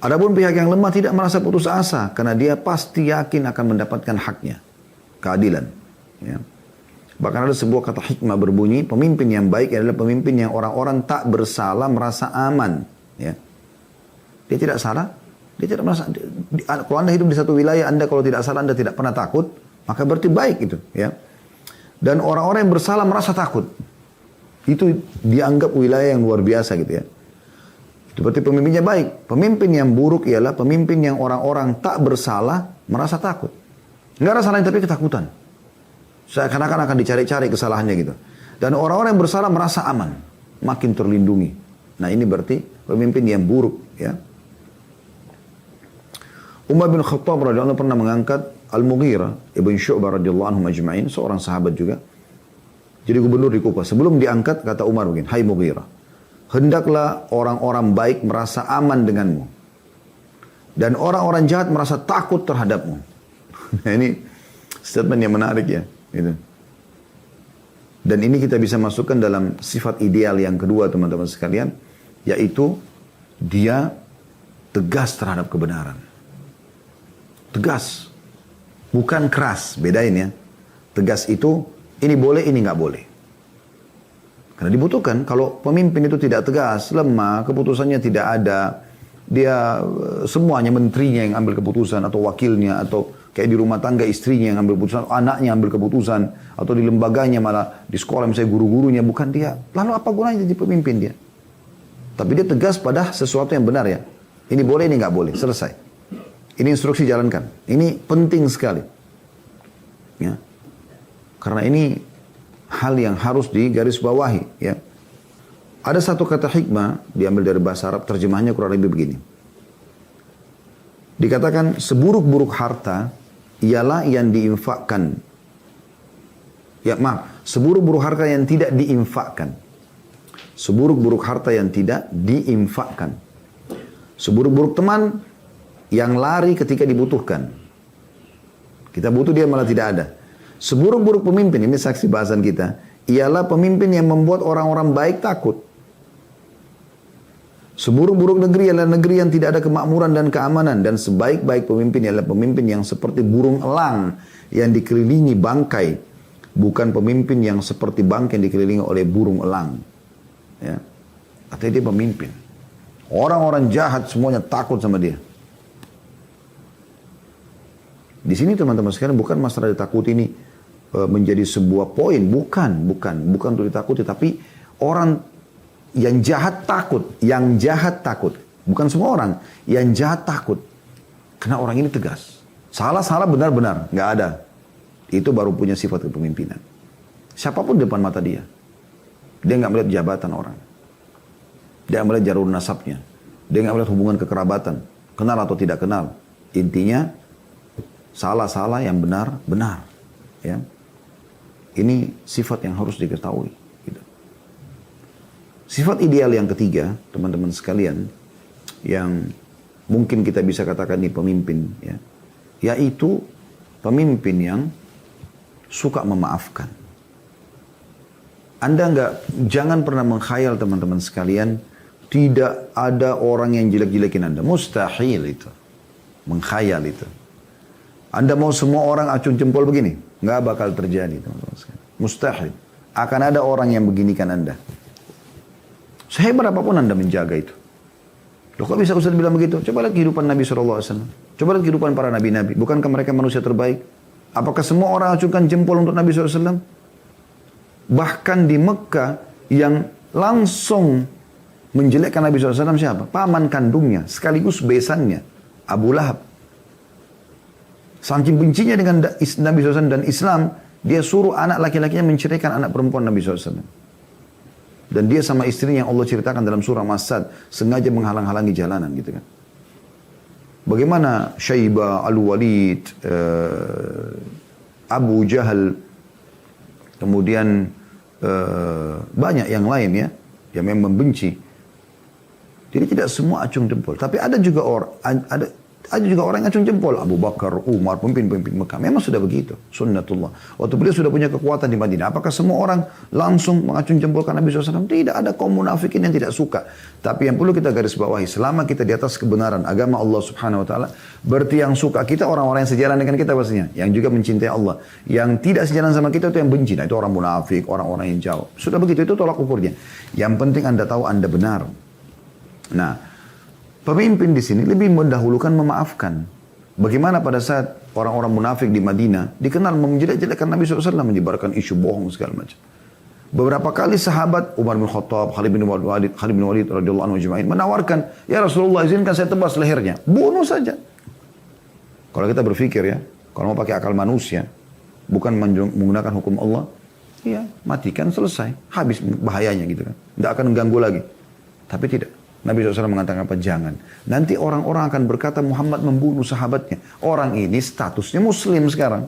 Adapun pihak yang lemah tidak merasa putus asa karena dia pasti yakin akan mendapatkan haknya. Keadilan. Ya. Bahkan ada sebuah kata hikmah berbunyi, pemimpin yang baik adalah pemimpin yang orang-orang tak bersalah merasa aman. Ya. Dia tidak salah, dia tidak merasa. Kalau Anda hidup di satu wilayah, Anda kalau tidak salah, Anda tidak pernah takut, maka berarti baik itu. Ya. Dan orang-orang yang bersalah merasa takut. Itu dianggap wilayah yang luar biasa gitu ya. Itu berarti pemimpinnya baik. Pemimpin yang buruk ialah pemimpin yang orang-orang tak bersalah merasa takut. Enggak ada salahnya tapi ketakutan. Seakan-akan akan dicari-cari kesalahannya gitu. Dan orang-orang yang bersalah merasa aman. Makin terlindungi. Nah ini berarti pemimpin yang buruk. Ya. Umar bin Khattab radhiyallahu anhu pernah mengangkat Al-Mughirah ibn Syu'bah radhiyallahu anhu majma'in. Seorang sahabat juga. Jadi gubernur di Kufah. Sebelum diangkat kata Umar begini. Hai Mughirah. Hendaklah orang-orang baik merasa aman denganmu. Dan orang-orang jahat merasa takut terhadapmu. Nah ini statement yang menarik ya. Gitu. Dan ini kita bisa masukkan dalam sifat ideal yang kedua teman-teman sekalian. Yaitu dia tegas terhadap kebenaran. Tegas. Bukan keras. Bedain ya. Tegas itu ini boleh ini nggak boleh. Karena dibutuhkan. Kalau pemimpin itu tidak tegas, lemah, keputusannya tidak ada. Dia semuanya menterinya yang ambil keputusan atau wakilnya atau kayak di rumah tangga istrinya yang ambil keputusan, anaknya ambil keputusan, atau di lembaganya malah di sekolah misalnya guru-gurunya, bukan dia. Lalu apa gunanya jadi pemimpin dia? Tapi dia tegas pada sesuatu yang benar ya. Ini boleh, ini nggak boleh, selesai. Ini instruksi jalankan. Ini penting sekali. Ya. Karena ini hal yang harus digarisbawahi. Ya. Ada satu kata hikmah diambil dari bahasa Arab, terjemahnya kurang lebih begini. Dikatakan seburuk-buruk harta ialah yang diinfakkan. Ya maaf, seburuk-buruk harta yang tidak diinfakkan. Seburuk-buruk harta yang tidak diinfakkan. Seburuk-buruk teman yang lari ketika dibutuhkan. Kita butuh dia malah tidak ada. Seburuk-buruk pemimpin, ini saksi bahasan kita, ialah pemimpin yang membuat orang-orang baik takut. Seburuk-buruk negeri adalah negeri yang tidak ada kemakmuran dan keamanan. Dan sebaik-baik pemimpin adalah pemimpin yang seperti burung elang yang dikelilingi bangkai Bukan pemimpin yang seperti bangkai yang dikelilingi oleh burung elang. Ya. Artinya dia pemimpin. Orang-orang jahat semuanya takut sama dia. Di sini teman-teman sekalian bukan masalah ditakuti ini menjadi sebuah poin. Bukan untuk ditakuti. Tapi orang yang jahat takut. Yang jahat takut. Bukan semua orang. Yang jahat takut. Karena orang ini tegas. Salah-salah benar-benar. Nggak ada. Itu baru punya sifat kepemimpinan. Siapapun di depan mata dia. Dia nggak melihat jabatan orang. Dia nggak melihat jalur nasabnya. Dia nggak melihat hubungan kekerabatan. Kenal atau tidak kenal. Intinya, salah-salah yang benar, benar. Ya. Ini sifat yang harus diketahui. Gitu. Sifat ideal yang ketiga, teman-teman sekalian, yang mungkin kita bisa katakan ini pemimpin, ya, yaitu pemimpin yang suka memaafkan. Jangan pernah mengkhayal teman-teman sekalian, tidak ada orang yang jelek-jelekin Anda. Mustahil itu. Mengkhayal itu. Anda mau semua orang acung jempol begini? Nggak bakal terjadi teman-teman sekalian. Mustahil. Akan ada orang yang beginikan Anda. Sehebat apapun Anda menjaga itu. Loh kok bisa Ustaz bilang begitu? Coba lihat kehidupan Nabi SAW. Coba lihat kehidupan para nabi-nabi. Bukankah mereka manusia terbaik? Apakah semua orang acungkan jempol untuk Nabi SAW? Bahkan di Mekah yang langsung menjelekkan Nabi SAW siapa? Paman kandungnya, sekaligus besannya, Abu Lahab. Saking bencinya dengan Nabi SAW dan Islam, dia suruh anak laki-lakinya menceraikan anak perempuan Nabi SAW. Dan dia sama istrinya yang Allah ceritakan dalam surah Masad, sengaja menghalang-halangi jalanan gitu kan. Bagaimana Syaibah, Al-Walid, Abu Jahal, kemudian banyak yang lain ya, yang memang membenci. Jadi tidak semua acung jempol. Tapi ada juga orang yang acung jempol. Abu Bakar, Umar, pemimpin-pemimpin Mekah. Memang sudah begitu. Sunnatullah. Waktu beliau sudah punya kekuatan di Madinah. Apakah semua orang langsung mengacung jempolkan Nabi SAW? Tidak, ada kaum munafikin yang tidak suka. Tapi yang perlu kita garis bawahi, selama kita di atas kebenaran agama Allah Subhanahu Wa Taala, berarti yang suka kita orang-orang yang sejalan dengan kita pastinya. Yang juga mencintai Allah. Yang tidak sejalan sama kita itu yang benci. Nah, itu orang munafik, orang-orang yang jauh. Sudah begitu, itu tolak ukurnya. Yang penting Anda tahu Anda benar. Nah, pemimpin di sini lebih mendahulukan memaafkan. Bagaimana pada saat orang-orang munafik di Madinah dikenal menjelek-jelekkan Nabi SAW, menyebarkan isu bohong segala macam. Beberapa kali sahabat Umar bin Khattab, Khalid bin Walid radhiyallahu anhu ajma'in menawarkan, "Ya Rasulullah, izinkan saya tebas lehernya." Bunuh saja. Kalau kita berpikir ya, kalau mau pakai akal manusia, bukan menggunakan hukum Allah, ya matikan selesai, habis bahayanya gitu kan. Tidak akan mengganggu lagi. Tapi tidak. Nabi SAW mengatakan apa? Jangan. Nanti orang-orang akan berkata Muhammad membunuh sahabatnya. Orang ini statusnya muslim sekarang.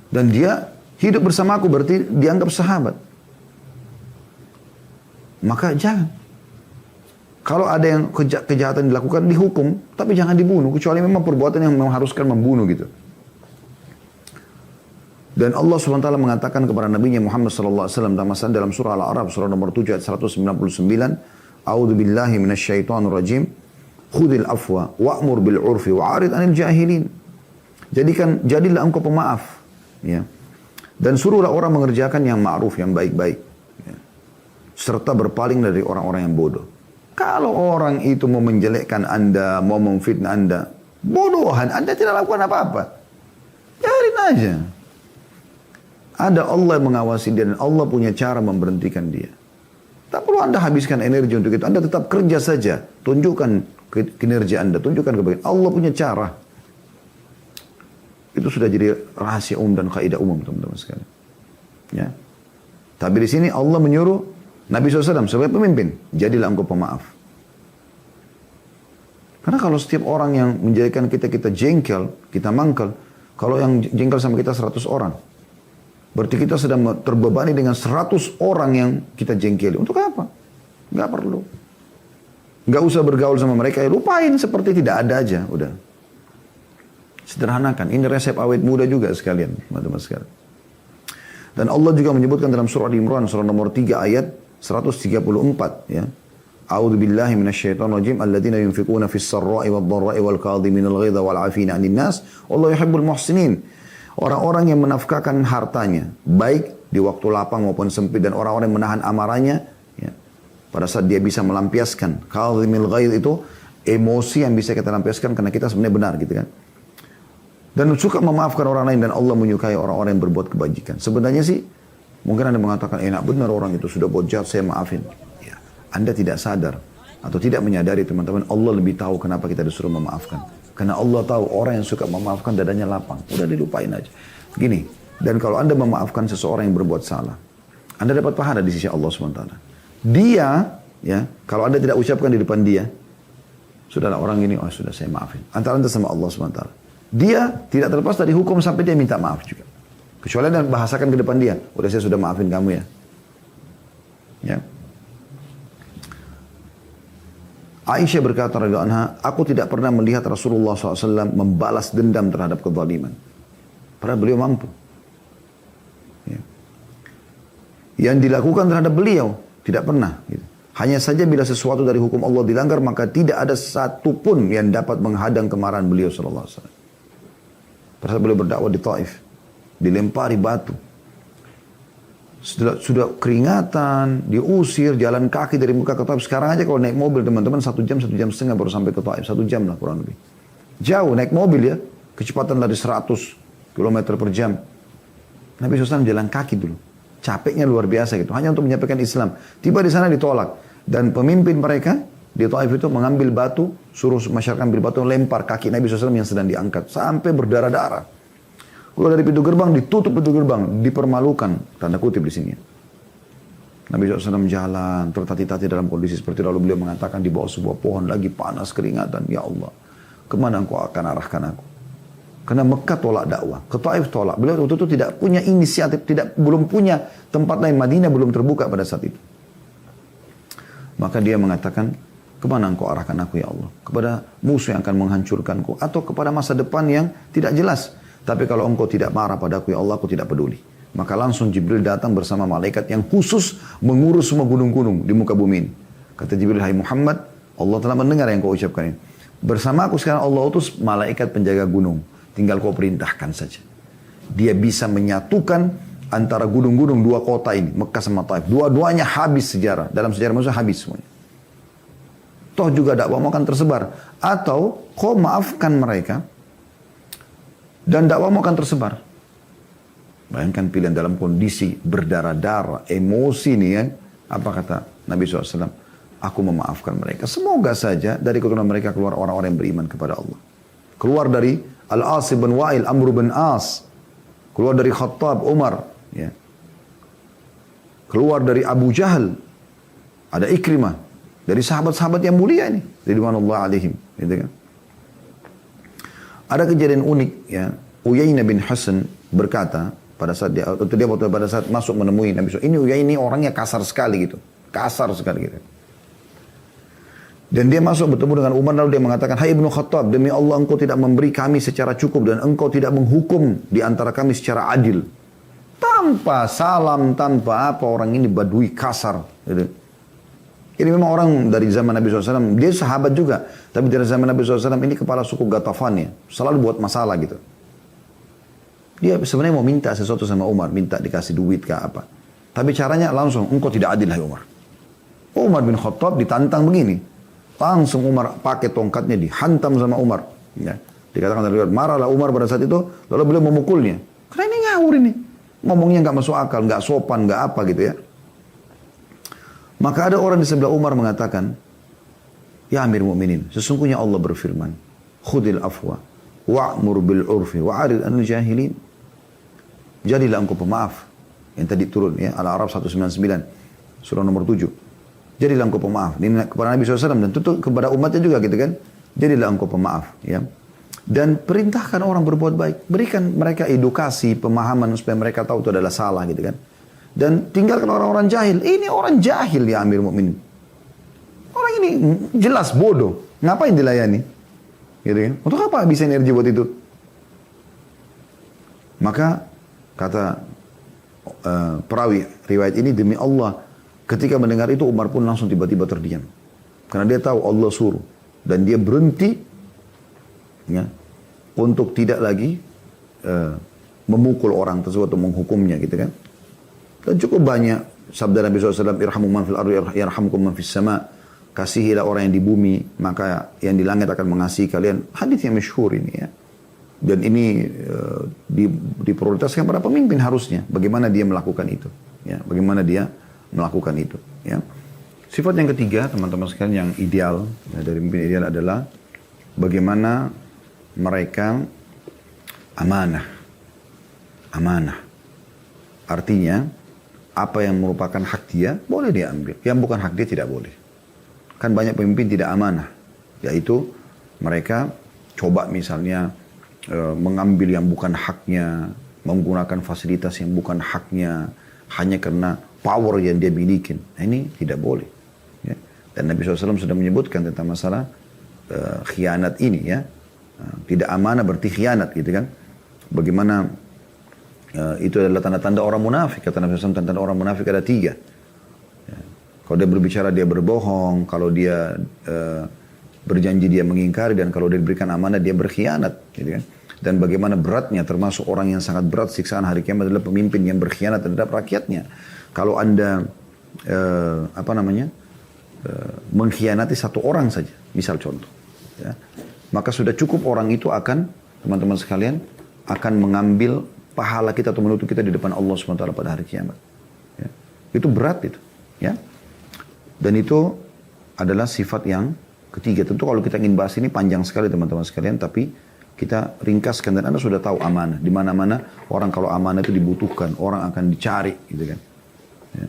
Dan dia hidup bersama aku berarti dianggap sahabat. Maka jangan. Kalau ada yang kejahatan dilakukan, dihukum. Tapi jangan dibunuh. Kecuali memang perbuatan yang mengharuskan membunuh gitu. Dan Allah SWT mengatakan kepada Nabi Muhammad SAW dalam surah Al-A'raf, surah nomor 7 ayat 199, A'udhu billahi minasyaitonir rajim, khudil afwa, wa'mur bil urfi, wa'arid anil jahilin. Jadilah engkau pemaaf. Ya. Dan suruhlah orang mengerjakan yang ma'ruf, yang baik-baik. Ya. Serta berpaling dari orang-orang yang bodoh. Kalau orang itu mau menjelekkan Anda, mau memfitnah Anda, bodohan, Anda tidak lakukan apa-apa. Biarin aja. Ada Allah yang mengawasi dia dan Allah punya cara memberhentikan dia. Tak perlu Anda habiskan energi untuk itu. Anda tetap kerja saja. Tunjukkan kinerja Anda. Tunjukkan kebaikan. Allah punya cara. Itu sudah jadi rahasia umum dan kaidah umum teman-teman sekalian. Ya. Tapi di sini Allah menyuruh Nabi SAW sebagai pemimpin. Jadilah engkau pemaaf. Karena kalau setiap orang yang menjadikan kita jengkel, kita mangkel. Kalau yang jengkel sama kita 100 orang. Berarti kita sedang terbebani dengan 100 orang yang kita jengkeli. Untuk apa? Nggak perlu. Nggak usah bergaul sama mereka. Ya lupain seperti tidak ada aja. Udah. Sederhanakan. Ini resep awet muda juga sekalian. Teman-teman sekalian. Dan Allah juga menyebutkan dalam surah Al-Imran. Surah nomor 3 ayat 134. Ya. A'udhu billahi minasyaitonir rajim. Alladzina yunfikuna fis sarra'i wad dharra'i wal kadhiminal ghaidha wal 'afina 'anil nas. Wallahu yuhibbul muhsinin. Orang-orang yang menafkahkan hartanya, baik di waktu lapang maupun sempit, dan orang-orang yang menahan amarahnya, ya, pada saat dia bisa melampiaskan. Kadhimil ghaidh itu emosi yang bisa kita lampiaskan karena kita sebenarnya benar gitu kan. Dan suka memaafkan orang lain, dan Allah menyukai orang-orang yang berbuat kebajikan. Sebenarnya sih, mungkin Anda mengatakan, enak benar orang itu sudah buat jahat, saya maafin. Ya, Anda tidak sadar atau tidak menyadari teman-teman, Allah lebih tahu kenapa kita disuruh memaafkan. Karena Allah tahu orang yang suka memaafkan dadanya lapang. Udah dilupain aja. Gini, dan kalau Anda memaafkan seseorang yang berbuat salah, Anda dapat pahala di sisi Allah SWT. Dia, ya, kalau Anda tidak ucapkan di depan dia, sudahlah orang ini, oh sudah saya maafin. Antara Anda sama Allah SWT. Dia tidak terlepas dari hukum sampai dia minta maaf juga. Kecuali Anda bahasakan ke depan dia, udah saya sudah maafin kamu ya. Ya. Aisyah berkata radhiyallahu anha, aku tidak pernah melihat Rasulullah SAW membalas dendam terhadap kezaliman. Padahal beliau mampu. Ya. Yang dilakukan terhadap beliau tidak pernah. Gitu. Hanya saja bila sesuatu dari hukum Allah dilanggar, maka tidak ada satupun yang dapat menghadang kemarahan beliau SAW. Pada saat beliau berdakwah di Taif, dilempari batu. Sudah keringatan, diusir, jalan kaki dari Mekah ke Taif. Sekarang aja kalau naik mobil teman-teman 1 jam, 1 jam setengah baru sampai ke Taif. 1 jam lah kurang lebih. Jauh naik mobil ya. Kecepatan dari 100 km per jam. Nabi SAW jalan kaki dulu. Capeknya luar biasa gitu. Hanya untuk menyampaikan Islam. Tiba di sana ditolak. Dan pemimpin mereka di Taif itu mengambil batu, suruh masyarakat ambil batu, lempar kaki Nabi SAW yang sedang diangkat. Sampai berdarah-darah. Keluar dari pintu gerbang, ditutup pintu gerbang, dipermalukan, tanda kutip di sini. Nabi SAW jalan, tertati-tati dalam kondisi seperti lalu beliau mengatakan di bawah sebuah pohon lagi panas keringatan, ya Allah, kemana engkau akan arahkan aku? Karena Mekah tolak dakwah, ke Taif tolak. Beliau waktu itu tidak punya inisiatif, belum punya tempat lain, Madinah belum terbuka pada saat itu. Maka dia mengatakan, kemana engkau arahkan aku ya Allah? Kepada musuh yang akan menghancurkanku, atau kepada masa depan yang tidak jelas. Tapi kalau engkau tidak marah padaku ya Allah, aku tidak peduli. Maka langsung Jibril datang bersama malaikat yang khusus mengurus semua gunung-gunung di muka bumi ini. Kata Jibril, hai Muhammad, Allah telah mendengar yang kau ucapkan ini. Bersama aku sekarang Allah utus malaikat penjaga gunung. Tinggal kau perintahkan saja. Dia bisa menyatukan antara gunung-gunung 2 kota ini, Mekah sama Taif. Dua-duanya habis sejarah. Dalam sejarah manusia habis semuanya. Toh juga dakwahmu akan tersebar. Atau kau maafkan mereka dan dakwahmu akan tersebar. Bayangkan pilihan dalam kondisi berdarah-darah, emosi nih ya. Apa kata Nabi SAW? Aku memaafkan mereka. Semoga saja dari keturunan mereka keluar orang-orang yang beriman kepada Allah. Keluar dari Al-As bin Wa'il, Amr bin As. Keluar dari Khattab, Umar. Ya. Keluar dari Abu Jahal. Ada Ikrimah. Dari sahabat-sahabat yang mulia ini. Ridwanullah alaihim. Gitu kan. Ada kejadian unik ya. Uyainah bin Hasan berkata pada saat pada saat masuk menemui Nabi SAW. Ini Uyainah orangnya kasar sekali gitu. Kasar sekali gitu. Dan dia masuk bertemu dengan Umar lalu dia mengatakan, hai Ibnu Khattab, demi Allah engkau tidak memberi kami secara cukup dan engkau tidak menghukum di antara kami secara adil. Tanpa salam, tanpa apa, orang ini badui kasar. Gitu. Ini memang orang dari zaman Nabi SAW, dia sahabat juga. Tapi dari zaman Nabi SAW ini kepala suku Ghatafan ya. Selalu buat masalah gitu. Dia sebenarnya mau minta sesuatu sama Umar, minta dikasih duit ke apa. Tapi caranya langsung, engkau tidak adil hai Umar. Umar bin Khattab ditantang begini. Langsung Umar pakai tongkatnya dihantam sama Umar. Ya. Dikatakan dari marahlah Umar pada saat itu, lalu beliau memukulnya. Karena ini ngawur ini. Ngomongnya nggak masuk akal, nggak sopan, nggak apa gitu ya. Maka ada orang di sebelah Umar mengatakan, ya Amir Mu'minin, sesungguhnya Allah berfirman, khudil afwa, wa'mur bil urfi, wa'arid anil jahilin. Jadilah engkau pemaaf. Yang tadi turun ya, Al-A'raf 199, surah nomor 7. Jadilah engkau pemaaf. Ini kepada Nabi SAW dan tentu kepada umatnya juga gitu kan. Jadilah engkau pemaaf. Ya. Dan perintahkan orang berbuat baik. Berikan mereka edukasi, pemahaman supaya mereka tahu itu adalah salah gitu kan. Dan tinggalkan orang-orang jahil. Ini orang jahil ya Amir Mu'minin. Orang ini jelas bodoh. Ngapain dilayani? Gitu kan. Untuk apa bisa energi buat itu? Maka kata perawi riwayat ini, demi Allah, ketika mendengar itu Umar pun langsung tiba-tiba terdiam. Karena dia tahu Allah suruh. Dan dia berhenti ya, untuk tidak lagi memukul orang tersebut atau menghukumnya gitu kan. Dan cukup banyak sabda Nabi SAW, irhamu man fil ardi yarhamkum man fis sama. Kasihilah orang yang di bumi, maka yang di langit akan mengasihi kalian. Hadis yang masyhur ini ya. Dan ini diprioritaskan pada pemimpin harusnya. Bagaimana dia melakukan itu. Ya, bagaimana dia melakukan itu. Ya. Sifat yang ketiga, teman-teman sekalian, yang ideal ya, dari pemimpin ideal adalah bagaimana mereka amanah. Amanah. Artinya, apa yang merupakan hak dia, boleh dia ambil. Yang bukan hak dia tidak boleh. Kan banyak pemimpin tidak amanah. Yaitu, mereka coba misalnya mengambil yang bukan haknya, menggunakan fasilitas yang bukan haknya, hanya karena power yang dia miliki. Nah, ini tidak boleh. Ya. Dan Nabi SAW sudah menyebutkan tentang masalah khianat ini ya. Tidak amanah berarti khianat gitu kan. Bagaimana itu adalah tanda-tanda orang munafik. Kata Nabi SAW, tanda-tanda orang munafik ada 3. Ya. Kalau dia berbicara dia berbohong, kalau dia berjanji dia mengingkari, dan kalau dia diberikan amanah dia berkhianat. Gitu kan. Dan bagaimana beratnya, termasuk orang yang sangat berat siksaan hari kiamat adalah pemimpin yang berkhianat terhadap rakyatnya. Kalau Anda mengkhianati satu orang saja, misal contoh, ya, maka sudah cukup orang itu akan, teman-teman sekalian, akan mengambil pahala kita atau menuntut kita di depan Allah SWT pada hari kiamat. Ya. Itu berat itu. Ya. Dan itu adalah sifat yang ketiga. Tentu kalau kita ingin bahas ini panjang sekali teman-teman sekalian, tapi kita ringkaskan, dan Anda sudah tahu amanah. Di mana-mana orang kalau amanah itu dibutuhkan, orang akan dicari gitu kan. Ya.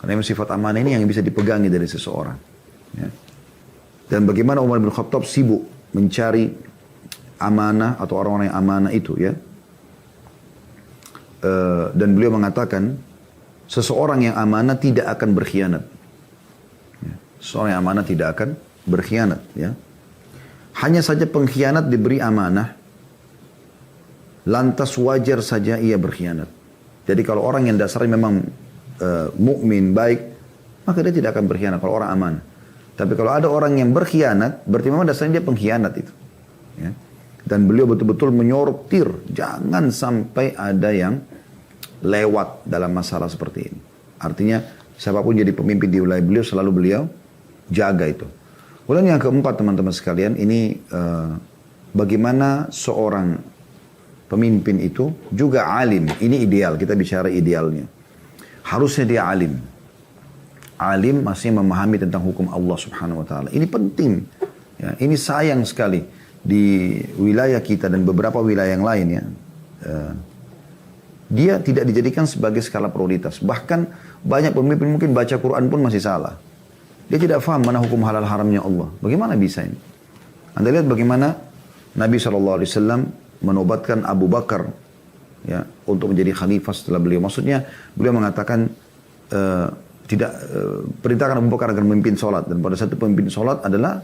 Karena sifat amanah ini yang bisa dipegangi dari seseorang. Ya. Dan bagaimana Umar bin Khattab sibuk mencari amanah atau orang-orang yang amanah itu ya. Dan beliau mengatakan seseorang yang amanah tidak akan berkhianat. Ya. Seseorang yang amanah tidak akan berkhianat. Ya. Hanya saja pengkhianat diberi amanah, lantas wajar saja ia berkhianat. Jadi kalau orang yang dasarnya memang mukmin baik, maka dia tidak akan berkhianat kalau orang amanah. Tapi kalau ada orang yang berkhianat, berarti memang dasarnya dia pengkhianat itu. Ya. Dan beliau betul-betul menyortir, jangan sampai ada yang lewat dalam masalah seperti ini. Artinya siapapun jadi pemimpin di wilayah beliau, selalu beliau jaga itu. Kemudian yang keempat teman-teman sekalian, ini bagaimana seorang pemimpin itu juga alim. Ini ideal, kita bicara idealnya. Harusnya dia alim. Alim masih memahami tentang hukum Allah Subhanahu wa taala. Ini penting. Ya, ini sayang sekali di wilayah kita dan beberapa wilayah yang lain ya. Dia tidak dijadikan sebagai skala prioritas. Bahkan banyak pemimpin mungkin baca Quran pun masih salah. Dia tidak faham mana hukum halal haramnya Allah. Bagaimana bisa ini? Anda lihat bagaimana Nabi SAW menobatkan Abu Bakar ya, untuk menjadi khalifah setelah beliau. Maksudnya beliau mengatakan perintahkan Abu Bakar agar memimpin sholat. Dan pada satu pemimpin sholat adalah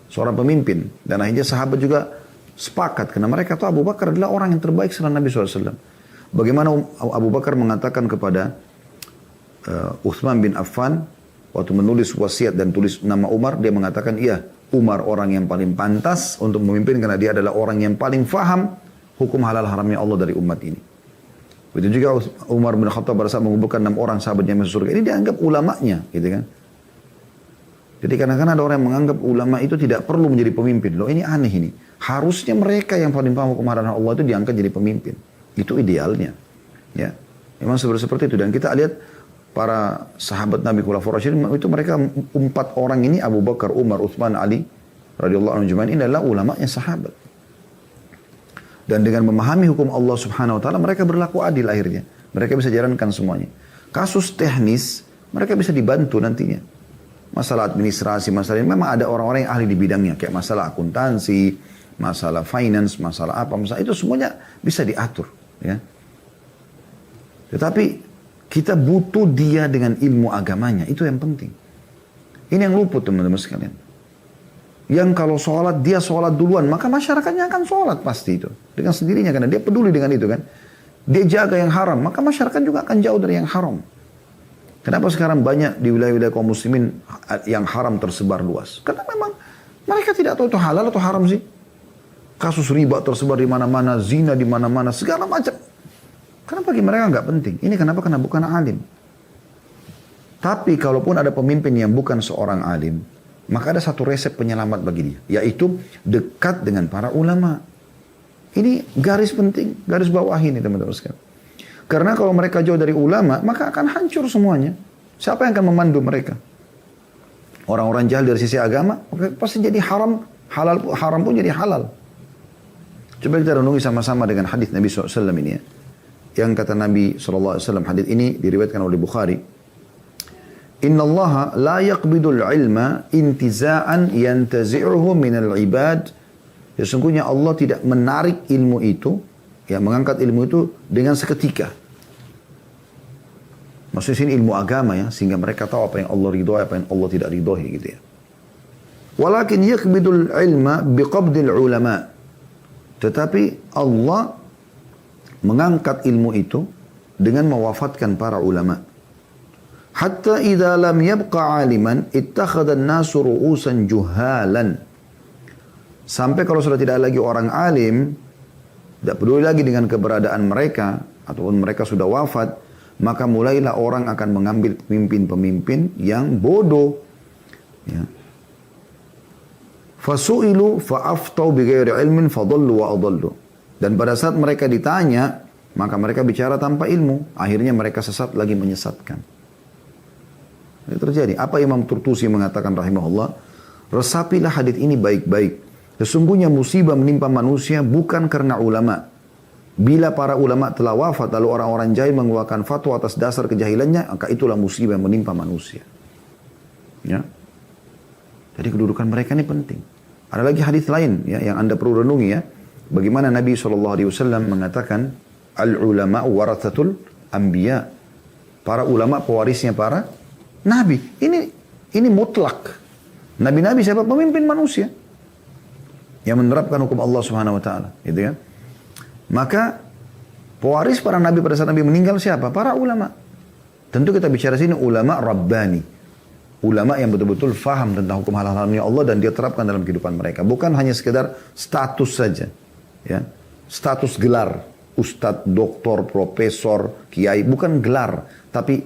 seorang pemimpin. Dan akhirnya sahabat juga sepakat. Karena mereka tahu Abu Bakar adalah orang yang terbaik setelah Nabi SAW. Bagaimana Abu Bakar mengatakan kepada Uthman bin Affan, waktu menulis wasiat dan tulis nama Umar, dia mengatakan, iya, Umar orang yang paling pantas untuk memimpin karena dia adalah orang yang paling faham hukum halal haramnya Allah dari umat ini. Begitu juga Umar bin Khattab pada saat mengumpulkan 6 orang sahabatnya masuk surga. Ini dianggap ulamanya, gitu kan. Jadi kadang-kadang ada orang yang menganggap ulama itu tidak perlu menjadi pemimpin. Loh ini aneh ini. Harusnya mereka yang paling paham hukum halal Allah itu diangkat jadi pemimpin. Itu idealnya. Ya. Memang seperti itu. Dan kita lihat para sahabat Nabi Khulafaur Rasyidin itu mereka 4 orang ini, Abu Bakar, Umar, Uthman, Ali radhiyallahu anhum ajma'in, ini adalah ulamanya sahabat. Dan dengan memahami hukum Allah Subhanahu wa taala mereka berlaku adil akhirnya. Mereka bisa jalankan semuanya. Kasus teknis mereka bisa dibantu nantinya. Masalah administrasi, masalah ini memang ada orang-orang yang ahli di bidangnya, kayak masalah akuntansi, masalah finance, masalah apa, masalah itu semuanya bisa diatur, ya. Tetapi kita butuh dia dengan ilmu agamanya, itu yang penting. Ini yang luput teman-teman sekalian. Yang kalau sholat, dia sholat duluan, maka masyarakatnya akan sholat pasti itu. Dengan sendirinya, karena dia peduli dengan itu kan. Dia jaga yang haram, maka masyarakat juga akan jauh dari yang haram. Kenapa sekarang banyak di wilayah-wilayah kaum muslimin yang haram tersebar luas? Karena memang mereka tidak tahu itu halal atau haram sih. Kasus riba tersebar di mana-mana, zina di mana-mana, segala macam. Karena bagi mereka nggak penting. Ini kenapa? Karena bukan alim. Tapi kalaupun ada pemimpin yang bukan seorang alim, maka ada satu resep penyelamat bagi dia, yaitu dekat dengan para ulama. Ini garis penting, garis bawah ini teman-teman sekalian. Karena kalau mereka jauh dari ulama, maka akan hancur semuanya. Siapa yang akan memandu mereka? Orang-orang jahil dari sisi agama, pasti jadi haram, haram pun jadi halal. Coba kita renungi sama-sama dengan hadis Nabi SAW ini ya. Yang kata Nabi SAW, hadis ini diriwayatkan oleh Bukhari. Inna Allah la yaqbidul ilma intiza'an yantazi'uhu minal ibad. Sesungguhnya Allah tidak menarik ilmu itu, ya mengangkat ilmu itu dengan seketika. Maksudnya sini ilmu agama ya, sehingga mereka tahu apa yang Allah ridhoi, apa yang Allah tidak ridhoi gitu ya. Walakin yaqbidul ilma biqabdil ulama. Tetapi Allah mengangkat ilmu itu dengan mewafatkan para ulama. Hatta idza lam yabqa aliman ittakhadha an-nasu ru'usan juhalan. Sampai kalau sudah tidak lagi orang alim, tidak peduli lagi dengan keberadaan mereka ataupun mereka sudah wafat, maka mulailah orang akan mengambil pemimpin-pemimpin yang bodoh. Ya. Fasu'ilu fa'aftau bighairi ilmin fadallu wa adallu. Dan pada saat mereka ditanya, maka mereka bicara tanpa ilmu. Akhirnya mereka sesat lagi menyesatkan. Ini terjadi. Apa Imam Turtusi mengatakan rahimahullah? Resapilah hadits ini baik-baik. Sesungguhnya musibah menimpa manusia bukan karena ulama. Bila para ulama telah wafat lalu orang-orang jahil mengeluarkan fatwa atas dasar kejahilannya, maka itulah musibah yang menimpa manusia. Ya. Jadi kedudukan mereka ini penting. Ada lagi hadis lain ya, yang Anda perlu renungi ya. Bagaimana Nabi SAW mengatakan, al-ulama warathatul anbiya. Para ulama pewarisnya para nabi. Ini mutlak. Nabi-nabi siapa? Pemimpin manusia yang menerapkan hukum Allah Subhanahu wa taala, gitu kan? Maka pewaris para nabi pada saat Nabi meninggal siapa? Para ulama. Tentu kita bicara sini ulama rabbani. Ulama yang betul-betul faham tentang hukum halal-haramnya Allah dan dia terapkan dalam kehidupan mereka. Bukan hanya sekedar status saja. Ya. Status gelar. Ustadz, doktor, profesor, kiai. Bukan gelar. Tapi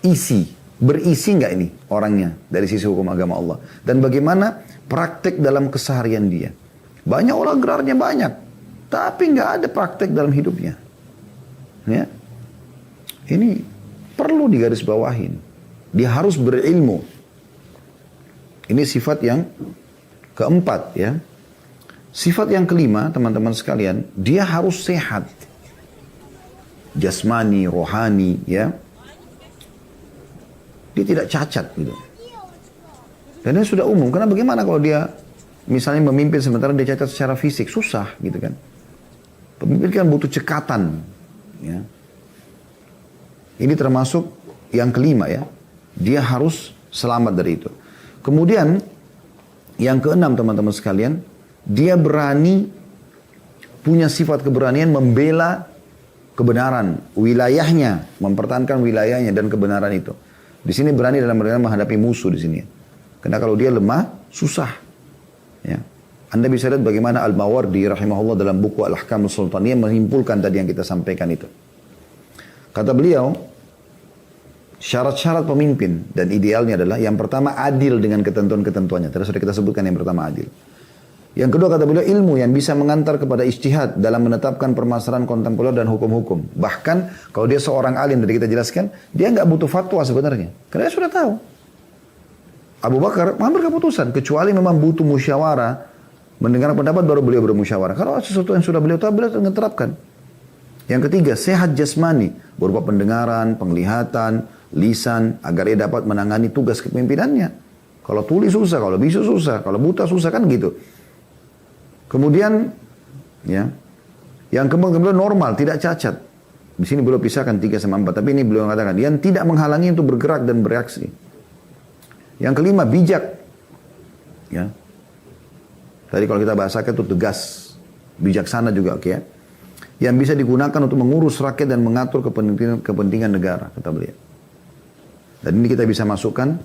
isi. Berisi nggak ini orangnya dari sisi hukum agama Allah. Dan bagaimana praktek dalam keseharian dia. Banyak orang gelarnya banyak. Tapi nggak ada praktek dalam hidupnya. Ya. Ini perlu digarisbawahin. Dia harus berilmu. Ini sifat yang keempat ya. Sifat yang kelima teman-teman sekalian, dia harus sehat. Jasmani, rohani ya. Dia tidak cacat gitu. Dan ini sudah umum. Karena bagaimana kalau dia misalnya memimpin sementara dia cacat secara fisik, susah gitu kan. Pemimpin kan butuh cekatan. Ya. Ini termasuk yang kelima ya. Dia harus selamat dari itu. Kemudian yang keenam teman-teman sekalian, dia berani, punya sifat keberanian membela kebenaran, wilayahnya, mempertahankan wilayahnya dan kebenaran itu. Di sini berani dalam menghadapi musuh di sini. Karena kalau dia lemah, susah. Ya. Anda bisa lihat bagaimana Al-Mawardi rahimahullah dalam buku Al-Ahkam Sultaniyah menyimpulkan tadi yang kita sampaikan itu. Kata beliau, syarat-syarat pemimpin dan idealnya adalah yang pertama adil dengan ketentuan-ketentuannya. Tadi sudah kita sebutkan yang pertama adil. Yang kedua kata beliau ilmu yang bisa mengantar kepada ijtihad dalam menetapkan permasalahan kontemporer dan hukum-hukum. Bahkan kalau dia seorang alim tadi kita jelaskan, dia nggak butuh fatwa sebenarnya. Karena dia sudah tahu. Abu Bakar mengambil keputusan kecuali memang butuh musyawarah, mendengar pendapat baru beliau bermusyawarah. Kalau sesuatu yang sudah beliau tahu beliau menerapkan. Yang ketiga sehat jasmani berupa pendengaran, penglihatan, lisan agar ia dapat menangani tugas kepemimpinannya. Kalau tuli susah, kalau bisu susah, kalau buta susah kan gitu. Kemudian ya, yang kemudian normal, tidak cacat. Di sini beliau pisahkan 3 sama 4, tapi ini beliau mengatakan yang tidak menghalangi untuk bergerak dan bereaksi. Yang kelima bijak. Ya. Tadi kalau kita bahasakan itu tegas, bijaksana juga oke ya. Yang bisa digunakan untuk mengurus rakyat dan mengatur kepentingan negara, kata beliau. Dan ini kita bisa masukkan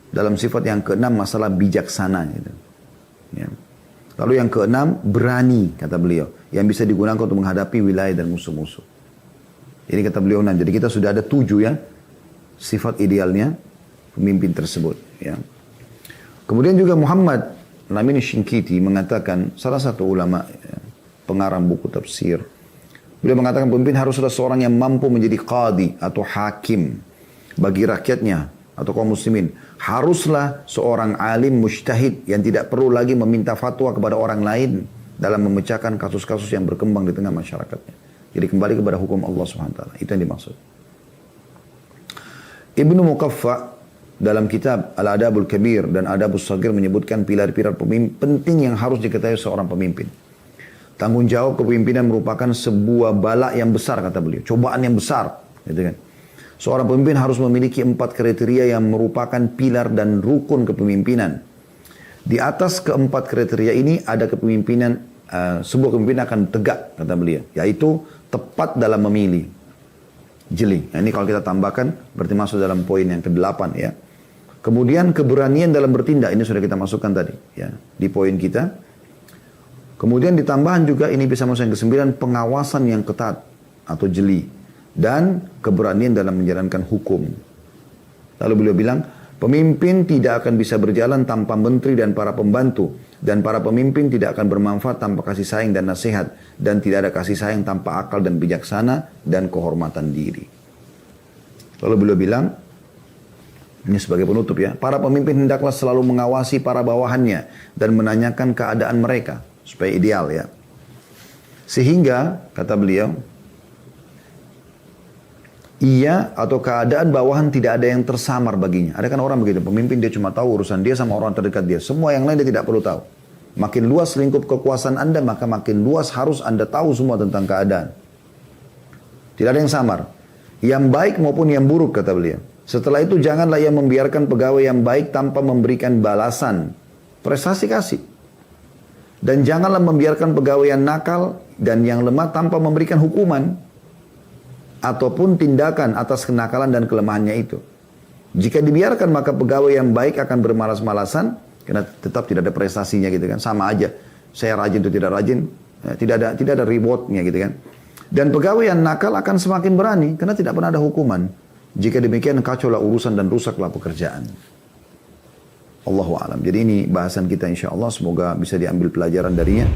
dalam sifat yang keenam masalah bijaksana. Gitu. Ya. Lalu yang keenam berani kata beliau. Yang bisa digunakan untuk menghadapi wilayah dan musuh-musuh. Ini kata beliau 6. Jadi kita sudah ada 7 ya sifat idealnya pemimpin tersebut. Ya. Kemudian juga Muhammad Lamin Shinkiti mengatakan, salah satu ulama ya, pengarang buku tafsir, beliau mengatakan pemimpin haruslah seorang yang mampu menjadi qadi atau hakim bagi rakyatnya atau kaum muslimin. Haruslah seorang alim mujtahid yang tidak perlu lagi meminta fatwa kepada orang lain dalam memecahkan kasus-kasus yang berkembang di tengah masyarakatnya. Jadi kembali kepada hukum Allah SWT. Itu yang dimaksud. Ibnu Muqaffa dalam kitab Al-Adabul Kabir dan Adabus Saghir menyebutkan pilar-pilar penting yang harus diketahui seorang pemimpin. Tanggung jawab kepemimpinan merupakan sebuah bala yang besar, kata beliau. Cobaan yang besar. Gitu kan. Seorang pemimpin harus memiliki 4 kriteria yang merupakan pilar dan rukun kepemimpinan. Di atas keempat kriteria ini ada kepemimpinan, sebuah kepemimpinan akan tegak, kata beliau. Yaitu tepat dalam memilih. Jeli. Nah, ini kalau kita tambahkan, berarti masuk dalam poin yang ke-8 ya. Kemudian keberanian dalam bertindak, ini sudah kita masukkan tadi ya, di poin kita. Kemudian ditambahan juga, ini bisa masuk yang ke-9, pengawasan yang ketat atau jeli. Dan keberanian dalam menjalankan hukum. Lalu beliau bilang, pemimpin tidak akan bisa berjalan tanpa menteri dan para pembantu. Dan para pemimpin tidak akan bermanfaat tanpa kasih sayang dan nasihat. Dan tidak ada kasih sayang tanpa akal dan bijaksana dan kehormatan diri. Lalu beliau bilang, ini sebagai penutup ya, para pemimpin hendaklah selalu mengawasi para bawahannya dan menanyakan keadaan mereka supaya ideal ya. Sehingga, kata beliau, ia atau keadaan bawahan tidak ada yang tersamar baginya. Ada kan orang begitu, pemimpin dia cuma tahu urusan dia sama orang terdekat dia. Semua yang lain dia tidak perlu tahu. Makin luas lingkup kekuasaan Anda, maka makin luas harus Anda tahu semua tentang keadaan. Tidak ada yang samar. Yang baik maupun yang buruk, kata beliau. Setelah itu janganlah ia membiarkan pegawai yang baik tanpa memberikan balasan. Prestasi kasih. Dan janganlah membiarkan pegawai yang nakal dan yang lemah tanpa memberikan hukuman. Ataupun tindakan atas kenakalan dan kelemahannya itu. Jika dibiarkan maka pegawai yang baik akan bermalas-malasan. Karena tetap tidak ada prestasinya gitu kan. Sama aja. Saya rajin atau tidak rajin. Tidak ada rewardnya gitu kan. Dan pegawai yang nakal akan semakin berani. Karena tidak pernah ada hukuman. Jika demikian kacaulah urusan dan rusaklah pekerjaan. Allahu a'lam. Jadi ini bahasan kita insya Allah. Semoga bisa diambil pelajaran darinya.